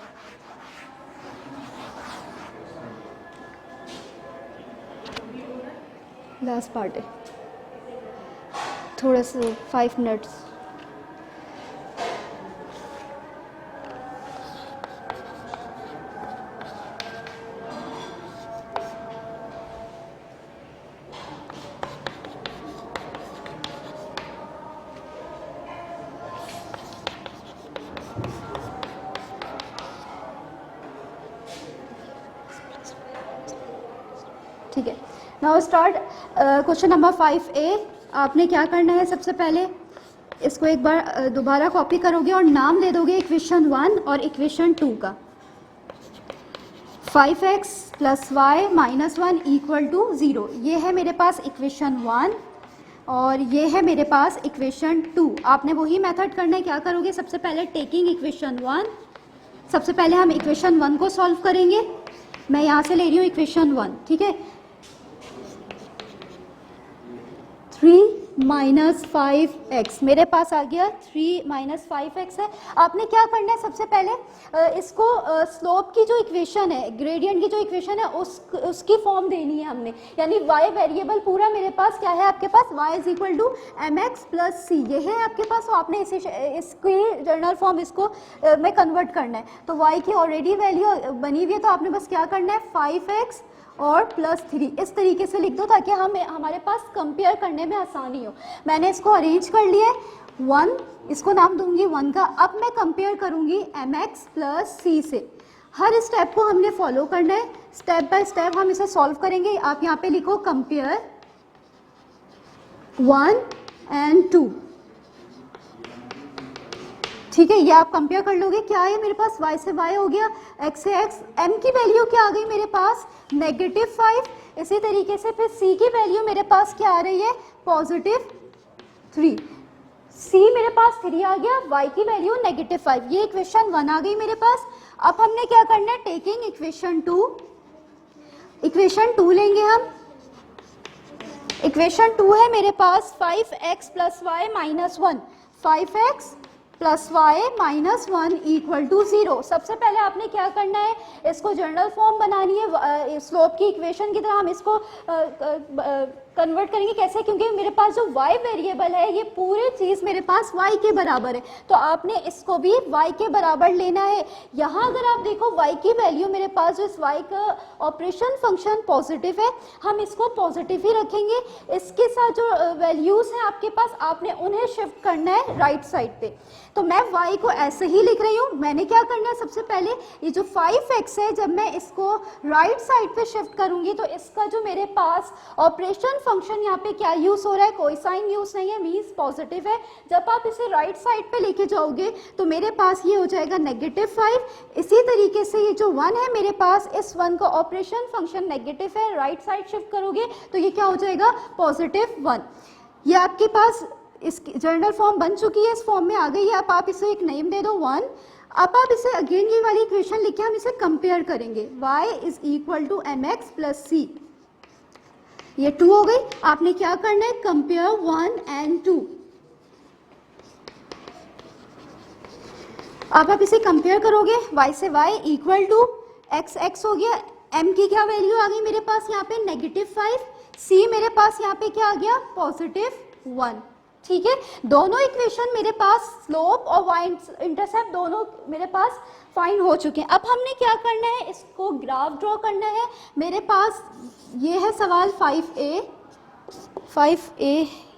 लास्ट पार्ट है, थोड़ा सा 5 मिनट्स। ठीक है, now start question number 5A। आपने क्या करना है, सबसे पहले इसको एक बार दोबारा कॉपी करोगे और नाम दे दोगे इक्वेशन 1 और इक्वेशन 2 का। 5x + y - 1 = 0, ये है मेरे पास इक्वेशन 1 और ये है मेरे पास इक्वेशन 2। आपने वही मेथड करना है, क्या करोगे, सबसे पहले टेकिंग इक्वेशन 1, सबसे पहले हम इक्वेशन 1 को सॉल्व करेंगे। मैं यहाँ से ले रही हूँ इक्वेशन 1, ठीक है। 3 - 5x मेरे पास आ गया, 3 - 5x है। आपने क्या करना है, सबसे पहले इसको स्लोप की जो इक्वेशन है, ग्रेडियंट की जो इक्वेशन है, उसकी फॉर्म देनी है हमने। यानी y वेरिएबल पूरा मेरे पास क्या है, आपके पास y = mx + c, ये है आपके पास। तो आपने इसकी जनरल फॉर्म इसको में कन्वर्ट करना है। तो y की ऑलरेडी वैल्यू बनी हुई है, तो आपने बस क्या करना है, 5x और +3 इस तरीके से लिख दो ताकि हमारे पास कंपेयर करने में आसानी हो। मैंने इसको अरेंज कर लिया है, 1 इसको नाम दूंगी 1 का। अब मैं कंपेयर करूंगी mx + c से। हर स्टेप को हमने फॉलो करना है, स्टेप बाय स्टेप हम इसे सॉल्व करेंगे। आप यहाँ पे लिखो कंपेयर 1 और 2, ठीक है। ये आप कंपेयर कर लोगे, क्या है मेरे पास, y से y हो गया, x से x, m की वैल्यू क्या आ गई मेरे पास, -5। इसी तरीके से फिर c की वैल्यू मेरे पास क्या आ रही है, +3। c मेरे पास 3 आ गया, y की वैल्यू -5। ये इक्वेशन 1 आ गई मेरे पास। अब हमने क्या करना है, टेकिंग इक्वेशन 2, इक्वेशन 2 लेंगे हम। इक्वेशन 2 है मेरे पास 5x + y - 1, 5x + y - 1 = 0। सबसे पहले आपने क्या करना है, इसको जनरल फॉर्म बनानी है, स्लोप की इक्वेशन की तरह हम इसको कन्वर्ट करेंगे कैसे, क्योंकि मेरे पास जो y वेरिएबल है ये पूरी चीज़ मेरे पास y के बराबर है, तो आपने इसको भी y के बराबर लेना है। यहाँ अगर आप देखो y की वैल्यू मेरे पास जो इस y का ऑपरेशन फंक्शन पॉजिटिव है, हम इसको पॉजिटिव ही रखेंगे। इसके साथ जो वैल्यूज़ हैं आपके पास, आपने उन्हें शिफ्ट करना है राइट साइड पे। तो मैं y को ऐसे ही लिख रही हूँ। मैंने क्या करना है, सबसे पहले ये जो 5x है, जब मैं इसको राइट साइड पे शिफ्ट करूँगी तो इसका जो मेरे पास ऑपरेशन फंक्शन यहाँ पे क्या यूज़ हो रहा है, कोई साइन यूज़ नहीं है, मीन्स पॉजिटिव है। जब आप इसे राइट साइड पे लेके जाओगे तो मेरे पास ये हो जाएगा -5। इसी तरीके से ये जो 1 है मेरे पास, इस 1 का ऑपरेशन फंक्शन नेगेटिव है, राइट साइड शिफ्ट करोगे तो ये क्या हो जाएगा, +1। ये आपके पास इसकी जनरल फॉर्म बन चुकी है, इस फॉर्म में आ गई है। अब आप इसे एक नेम दे दो 1। अब आप इसे अगेन ये वाली इक्वेशन लिखे हम इसे कंपेयर करेंगे, y = mx + c। ये 2 हो गई। आपने क्या करना है, कंपेयर 1 and 2। अब आप इसे कंपेयर करोगे, y से y = x हो गया, m की क्या वैल्यू आ गई मेरे पास यहाँ पे -5, c मेरे पास यहाँ पे क्या आ गया, +1। ठीक है, दोनों इक्वेशन मेरे पास स्लोप और y इंटरसेप्ट दोनों मेरे पास फाइंड हो चुके हैं। अब हमने क्या करना है, इसको ग्राफ ड्रॉ करना है। मेरे पास ये है सवाल 5a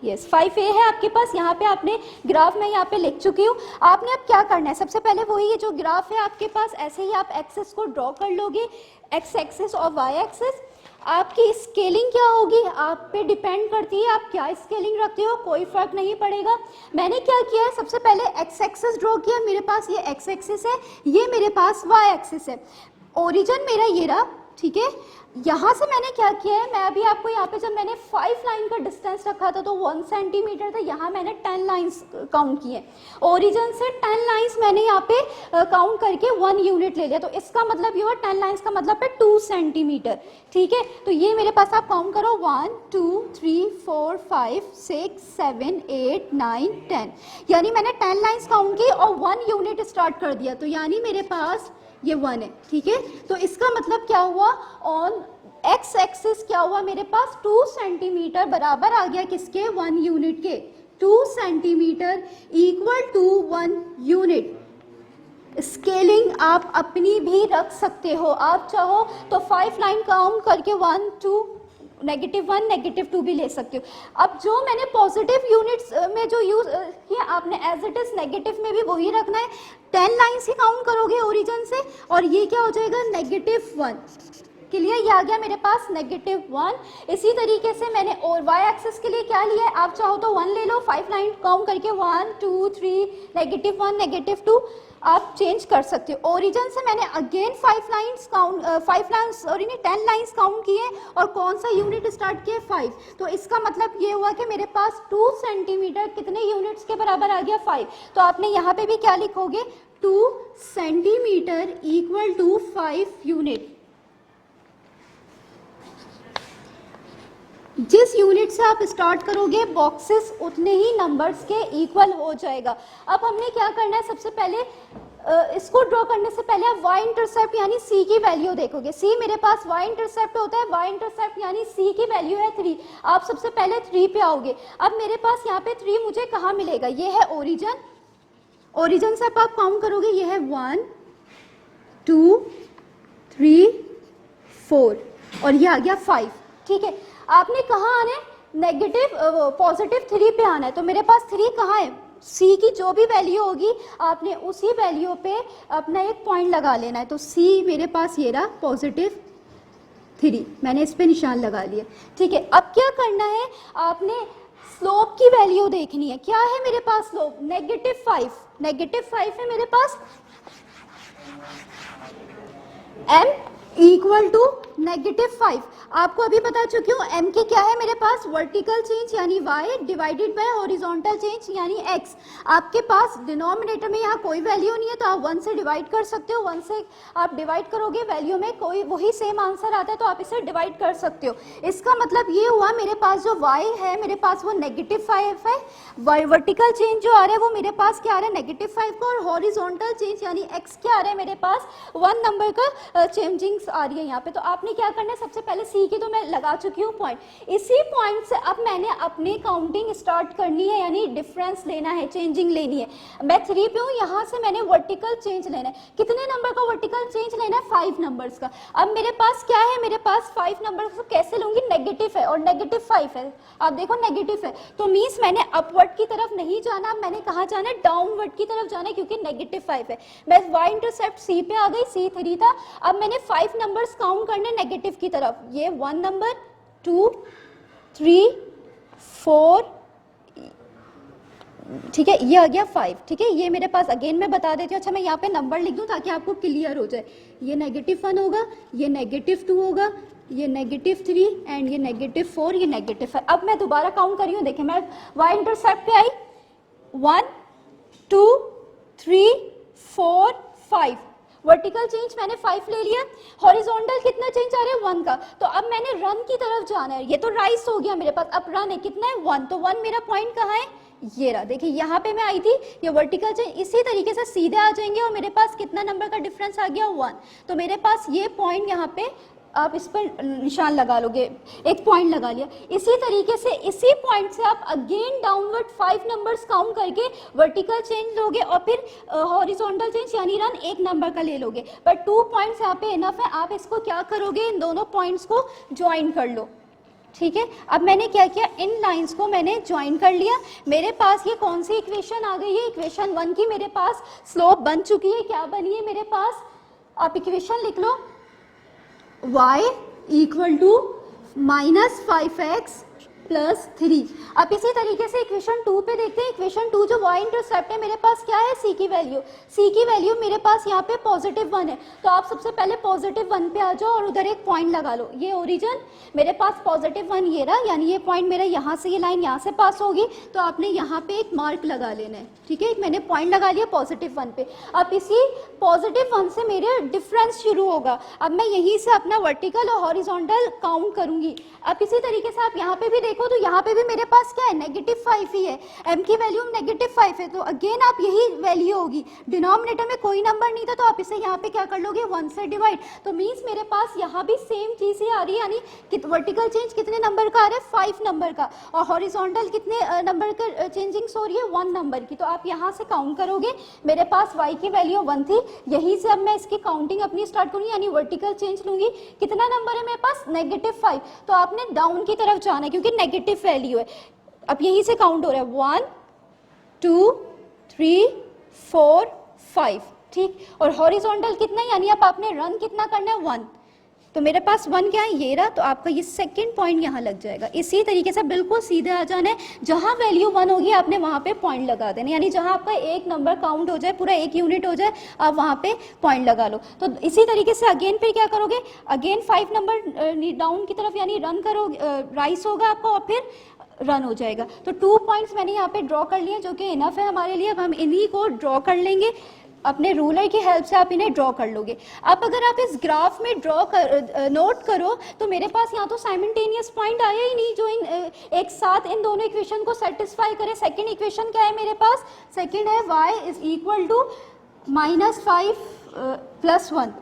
यस 5a है आपके पास। यहाँ पे आपने ग्राफ में यहाँ पे लिख चुकी हूँ। आपने अब क्या करना है, सबसे पहले वही ये जो ग्राफ है आपके पास, ऐसे ही आप एक्सिस को ड्रॉ कर लोगे, x एक्सिस और y एक्सिस। आपकी स्केलिंग क्या होगी, आप पे डिपेंड करती है, आप क्या स्केलिंग रखते हो, कोई फर्क नहीं पड़ेगा। मैंने क्या किया है, सबसे पहले x एक्सिस ड्रॉ किया। मेरे पास ये x एक्सिस है, ये मेरे पास y एक्सिस है। ओरिजिन मेरा ये रहा, ठीक है। यहाँ से मैंने क्या किया है, मैं अभी आपको यहाँ पे जब मैंने 5 लाइन का डिस्टेंस रखा था तो 1 सेंटीमीटर था, यहाँ मैंने 10 लाइंस काउंट किए। ओरिजिन से 10 लाइंस मैंने यहाँ पे काउंट करके 1 यूनिट ले लिया, तो इसका मतलब ये हुआ 10 लाइंस का मतलब है 2 सेंटीमीटर। ठीक है, तो ये मेरे पास आप काउंट करो 1 2 3 4 5 6 7 8 9 10, यानी मैंने 10 लाइंस काउंट की और 1 यूनिट स्टार्ट कर दिया, तो यानी मेरे पास ये 1 है। ठीक है, तो इसका मतलब क्या हुआ, ऑन x एक्सिस क्या हुआ मेरे पास, 2 सेंटीमीटर बराबर आ गया किसके, 1 यूनिट के। 2 सेंटीमीटर = 1 यूनिट। स्केलिंग आप अपनी भी रख सकते हो, आप चाहो तो 5 लाइन काउंट करके 1 2 -1 -2 भी ले सकते हो। अब जो मैंने पॉजिटिव यूनिट्स में जो यूज किया, आपने एज इट इज नेगेटिव में भी वही रखना है। 10 लाइन्स ही काउंट करोगे ओरिजिन से, और ये क्या हो जाएगा, -1। क्लियर, ये आ गया मेरे पास -1। इसी तरीके से मैंने और y एक्सिस के लिए क्या लिया है, आप चाहो तो 1 ले लो, 5 लाइन काउंट करके 1 2 3 -1 -2 आप चेंज कर सकते हो। ओरिजिन से मैंने अगेन 10 लाइंस काउंट किए, और कौन सा यूनिट स्टार्ट किए, 5। तो इसका मतलब ये हुआ कि मेरे पास 2 सेंटीमीटर कितने यूनिट्स के बराबर आ गया, 5। तो आपने यहाँ पे भी क्या लिखोगे, 2 सेंटीमीटर = 5 यूनिट। जिस यूनिट से आप स्टार्ट करोगे, बॉक्सेस उतने ही नंबर्स के इक्वल हो जाएगा। अब हमने क्या करना है, सबसे पहले इसको ड्रॉ करने से पहले आप y इंटरसेप्ट यानी c की वैल्यू देखोगे। c मेरे पास y इंटरसेप्ट होता है, y इंटरसेप्ट यानी c की वैल्यू है 3। आप सबसे पहले 3 पे आओगे। अब मेरे पास यहाँ पे 3 मुझे कहाँ मिलेगा, ये है ओरिजिन। ओरिजिन से आप काउंट करोगे, ये है 1 2 3 4 और ये आ गया 5। ठीक है, आपने कहाँ आना है, +3 पे आना है। तो मेरे पास 3 कहाँ है, c की जो भी वैल्यू होगी आपने उसी वैल्यू पे अपना एक पॉइंट लगा लेना है। तो c मेरे पास ये रहा +3, मैंने इस पे निशान लगा लिया। ठीक है, अब क्या करना है, आपने स्लोप की वैल्यू देखनी है। क्या है मेरे पास स्लोप, -5 है मेरे पास। m = -5। आपको अभी बता चुकी हूँ m की क्या है मेरे पास, वर्टिकल चेंज यानी y divided by horizontal change यानी x। आपके पास डिनोमिनेटर में यहाँ कोई वैल्यू नहीं है, तो आप 1 से डिवाइड कर सकते हो। 1 से आप डिवाइड करोगे, वैल्यू में कोई वही सेम आंसर आता है, तो आप इसे डिवाइड कर सकते हो। इसका मतलब ये हुआ, मेरे पास जो y है मेरे पास वो -5 है, वर्टिकल चेंज जो आ रहा है वो मेरे पास क्या आ रहा है, -5 का, और हॉरिजॉन्टल चेंज यानी x क्या आ रहा है मेरे पास, 1 नंबर का चेंजिंग 6 आ रही है यहाँ पे, तो आपने क्या करना है, सबसे पहले सी की तो मैं लगा चुकी हूँ पॉइंट, इसी पॉइंट से अब मैंने अपनी काउंटिंग स्टार्ट करनी है, यानी डिफरेंस लेना है, चेंजिंग लेनी है। मैं 3 पे हूँ, यहाँ से मैंने वर्टिकल चेंज लेना है। कितने नंबर का वर्टिकल चेंज लेना है? 5 नंबर्स का। अब मेरे पास क्या है, मेरे पास 5 नंबर को कैसे लूंगी, नेगेटिव है और नेगेटिव 5 है, आप देखो नेगेटिव है, तो मीन्स मैंने अपवर्ड की तरफ नहीं जाना, मैंने कहाँ जाना है, डाउनवर्ड की तरफ जाना है, क्योंकि नेगेटिव 5 है। मैं y इंटरसेप्ट c पे आ गई, c 3 था, अब मैंने 5 नंबर्स काउंट करने नेगेटिव की तरफ, ये 1 नंबर, 2, 3, 4, ठीक है, ये आ गया 5, ठीक है, ये मेरे पास अगेन मैं बता देती हूँ। अच्छा मैं यहाँ पे नंबर लिख दूँ ताकि आपको क्लियर हो जाए, ये -1 होगा, ये -2 होगा, ये -3 एंड ये -4, ये -5। अब मैं दोबारा काउंट कर रही हूँ, देखिए मैं y इंटरसेप्ट पे आई, 1, 2, 3, 4, 5, वर्टिकल चेंज मैंने 5 ले लिया, हॉरिजॉन्टल कितना चेंज आ रहा है, 1 का, तो अब मैंने रन की तरफ जाना है, ये तो राइस हो गया मेरे पास, अब रन है, कितना है, 1, तो 1 मेरा पॉइंट कहाँ है, ये रहा, देखिए यहाँ पे मैं आई थी, ये वर्टिकल चेंज इसी तरीके से सीधे आ जाएंगे और मेरे पास कितना नंबर का डिफरेंस आ गया, 1, तो मेरे पास ये पॉइंट यहाँ पे आप इस पर निशान लगा लोगे, एक पॉइंट लगा लिया। इसी तरीके से इसी पॉइंट से आप अगेन डाउनवर्ड 5 नंबर्स काउंट करके वर्टिकल चेंज लोगे और फिर हॉरिजॉन्टल चेंज यानी रन 1 नंबर का ले लोगे, पर 2 पॉइंट्स यहाँ पे इनफ है। आप इसको क्या करोगे, इन दोनों पॉइंट्स को ज्वाइन कर लो, ठीक है। अब मैंने क्या किया, इन लाइंस को मैंने ज्वाइन कर लिया, मेरे पास ये कौन सी इक्वेशन आ गई है, इक्वेशन 1 की मेरे पास स्लोप बन चुकी है। क्या बनी है मेरे पास, आप इक्वेशन लिख लो, y equal to -5x plus 3। अब इसी तरीके से इक्वेशन 2 पे देखते हैं। इक्वेशन 2 जो y इंटरसेप्ट है, मेरे पास क्या है, c की वैल्यू, c की वैल्यू मेरे पास यहाँ पे +1 है, तो आप सबसे पहले +1 पे आ जाओ और उधर एक पॉइंट लगा लो, ये ओरिजिन मेरे पास +1 ये रहा, यानी ये पॉइंट मेरा यहाँ से, ये लाइन यहाँ से पास होगी, तो आपने यहाँ पे एक मार्क लगा लेना है, ठीक है, मैंने पॉइंट लगा लिया +1 पे। अब इसी +1 से मेरे डिफरेंस शुरू होगा, अब मैं यहीं से अपना वर्टिकल और हॉरिजॉन्टल काउंट करूंगी। अब इसी तरीके से आप यहाँ पे भी देखो, तो यहाँ पे भी मेरे पास क्या है, -5 ही है, m की वैल्यू -5 है, तो अगेन आप यही वैल्यू होगी, डिनोमिनेटर में कोई नंबर नहीं था, तो आप इसे यहाँ पे क्या कर लोगे, 1 से डिवाइड, तो मीन्स मेरे पास यहाँ भी सेम चीज़ ही आ रही है, यानी वर्टिकल चेंज कितने नंबर का आ रहा है, 5 नंबर का, और हॉरिजॉन्टल कितने नंबर का चेंजिंग हो रही है, 1 नंबर की। तो आप यहाँ से काउंट करोगे, मेरे पास y की वैल्यू 1 थी, यहीं से अब मैं इसकी काउंटिंग अपनी स्टार्ट करूँगी, यानी वर्टिकल चेंज लूंगी, कितना नंबर है मेरे पास, -5, तो आपने डाउन की तरफ जाना है क्योंकि नेगेटिव वैल्यू है। अब यहीं से काउंट हो रहा है, 1, 2, 3, 4, 5, ठीक, और हॉरिजॉन्टल कितना है, यानी अब आपने रन कितना करना है, 1, तो मेरे पास 1 क्या है, ये रहा, तो आपका ये सेकंड पॉइंट यहाँ लग जाएगा। इसी तरीके से बिल्कुल सीधे आ जाना है, जहाँ वैल्यू 1 होगी आपने वहाँ पे पॉइंट लगा देना, यानी जहाँ आपका एक नंबर काउंट हो जाए, पूरा एक यूनिट हो जाए, आप वहाँ पे पॉइंट लगा लो। तो इसी तरीके से अगेन फिर क्या करोगे, अगेन 5 नंबर डाउन की तरफ यानी रन करोगे, राइस होगा आपका और फिर रन हो जाएगा। तो 2 पॉइंट्स मैंने यहाँ पे ड्रॉ कर लिए, जो कि इनफ है हमारे लिए। अब हम इन्हीं को ड्रॉ कर लेंगे, अपने रूलर की हेल्प से आप इन्हें ड्रॉ कर लोगे। अब अगर आप इस ग्राफ में नोट करो, तो मेरे पास यहाँ तो साइमल्टेनियस पॉइंट आया ही नहीं जो एक साथ इन दोनों इक्वेशन को सेटिस्फाई करे। सेकंड इक्वेशन क्या है मेरे पास, सेकंड है y इज इक्वल टू -5 + 1।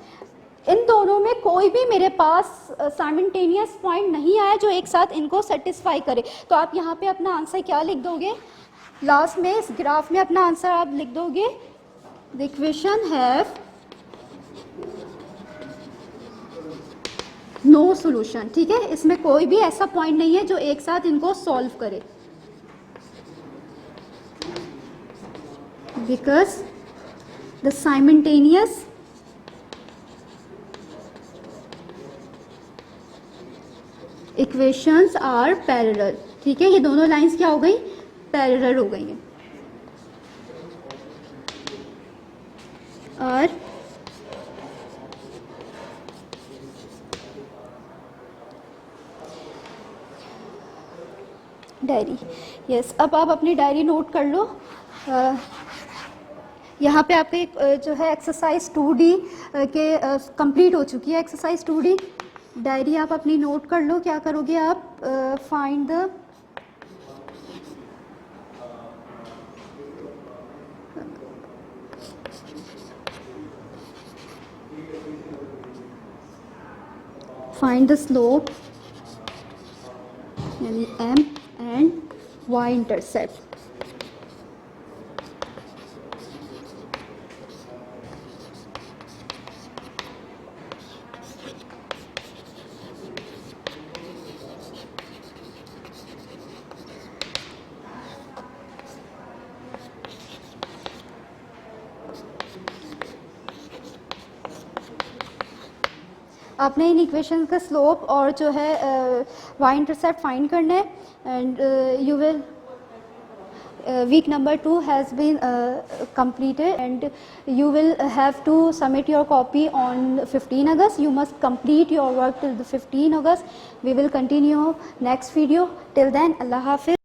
इन दोनों में कोई भी मेरे पास साइमल्टेनियस पॉइंट नहीं आया जो एक साथ इनको सेटिस्फाई करे। तो आप यहाँ पे अपना आंसर क्या लिख दोगे, लास्ट में इस ग्राफ में अपना आंसर आप लिख दोगे, The equation have no solution, ठीक है, इसमें कोई भी ऐसा पॉइंट नहीं है जो एक साथ इनको सॉल्व करे, because the simultaneous equations are parallel, ठीक है, ये दोनों लाइंस क्या हो गई, पैरेलल हो गई हैं। और डायरी, यस, अब आप अपनी डायरी नोट कर लो। यहाँ पे आपके जो है एक्सरसाइज 2D के कंप्लीट हो चुकी है, एक्सरसाइज 2D। डायरी आप अपनी नोट कर लो, क्या करोगे आप, find the find the slope m and y-intercept. आपने इन इक्वेशन का स्लोप और जो है वाई इंटरसेप्ट फाइंड करना है and you will week number 2 has been completed and you will have to submit your copy on 15 August. You must complete your work till the 15 August. We will continue next video. Till then, Allah Hafiz.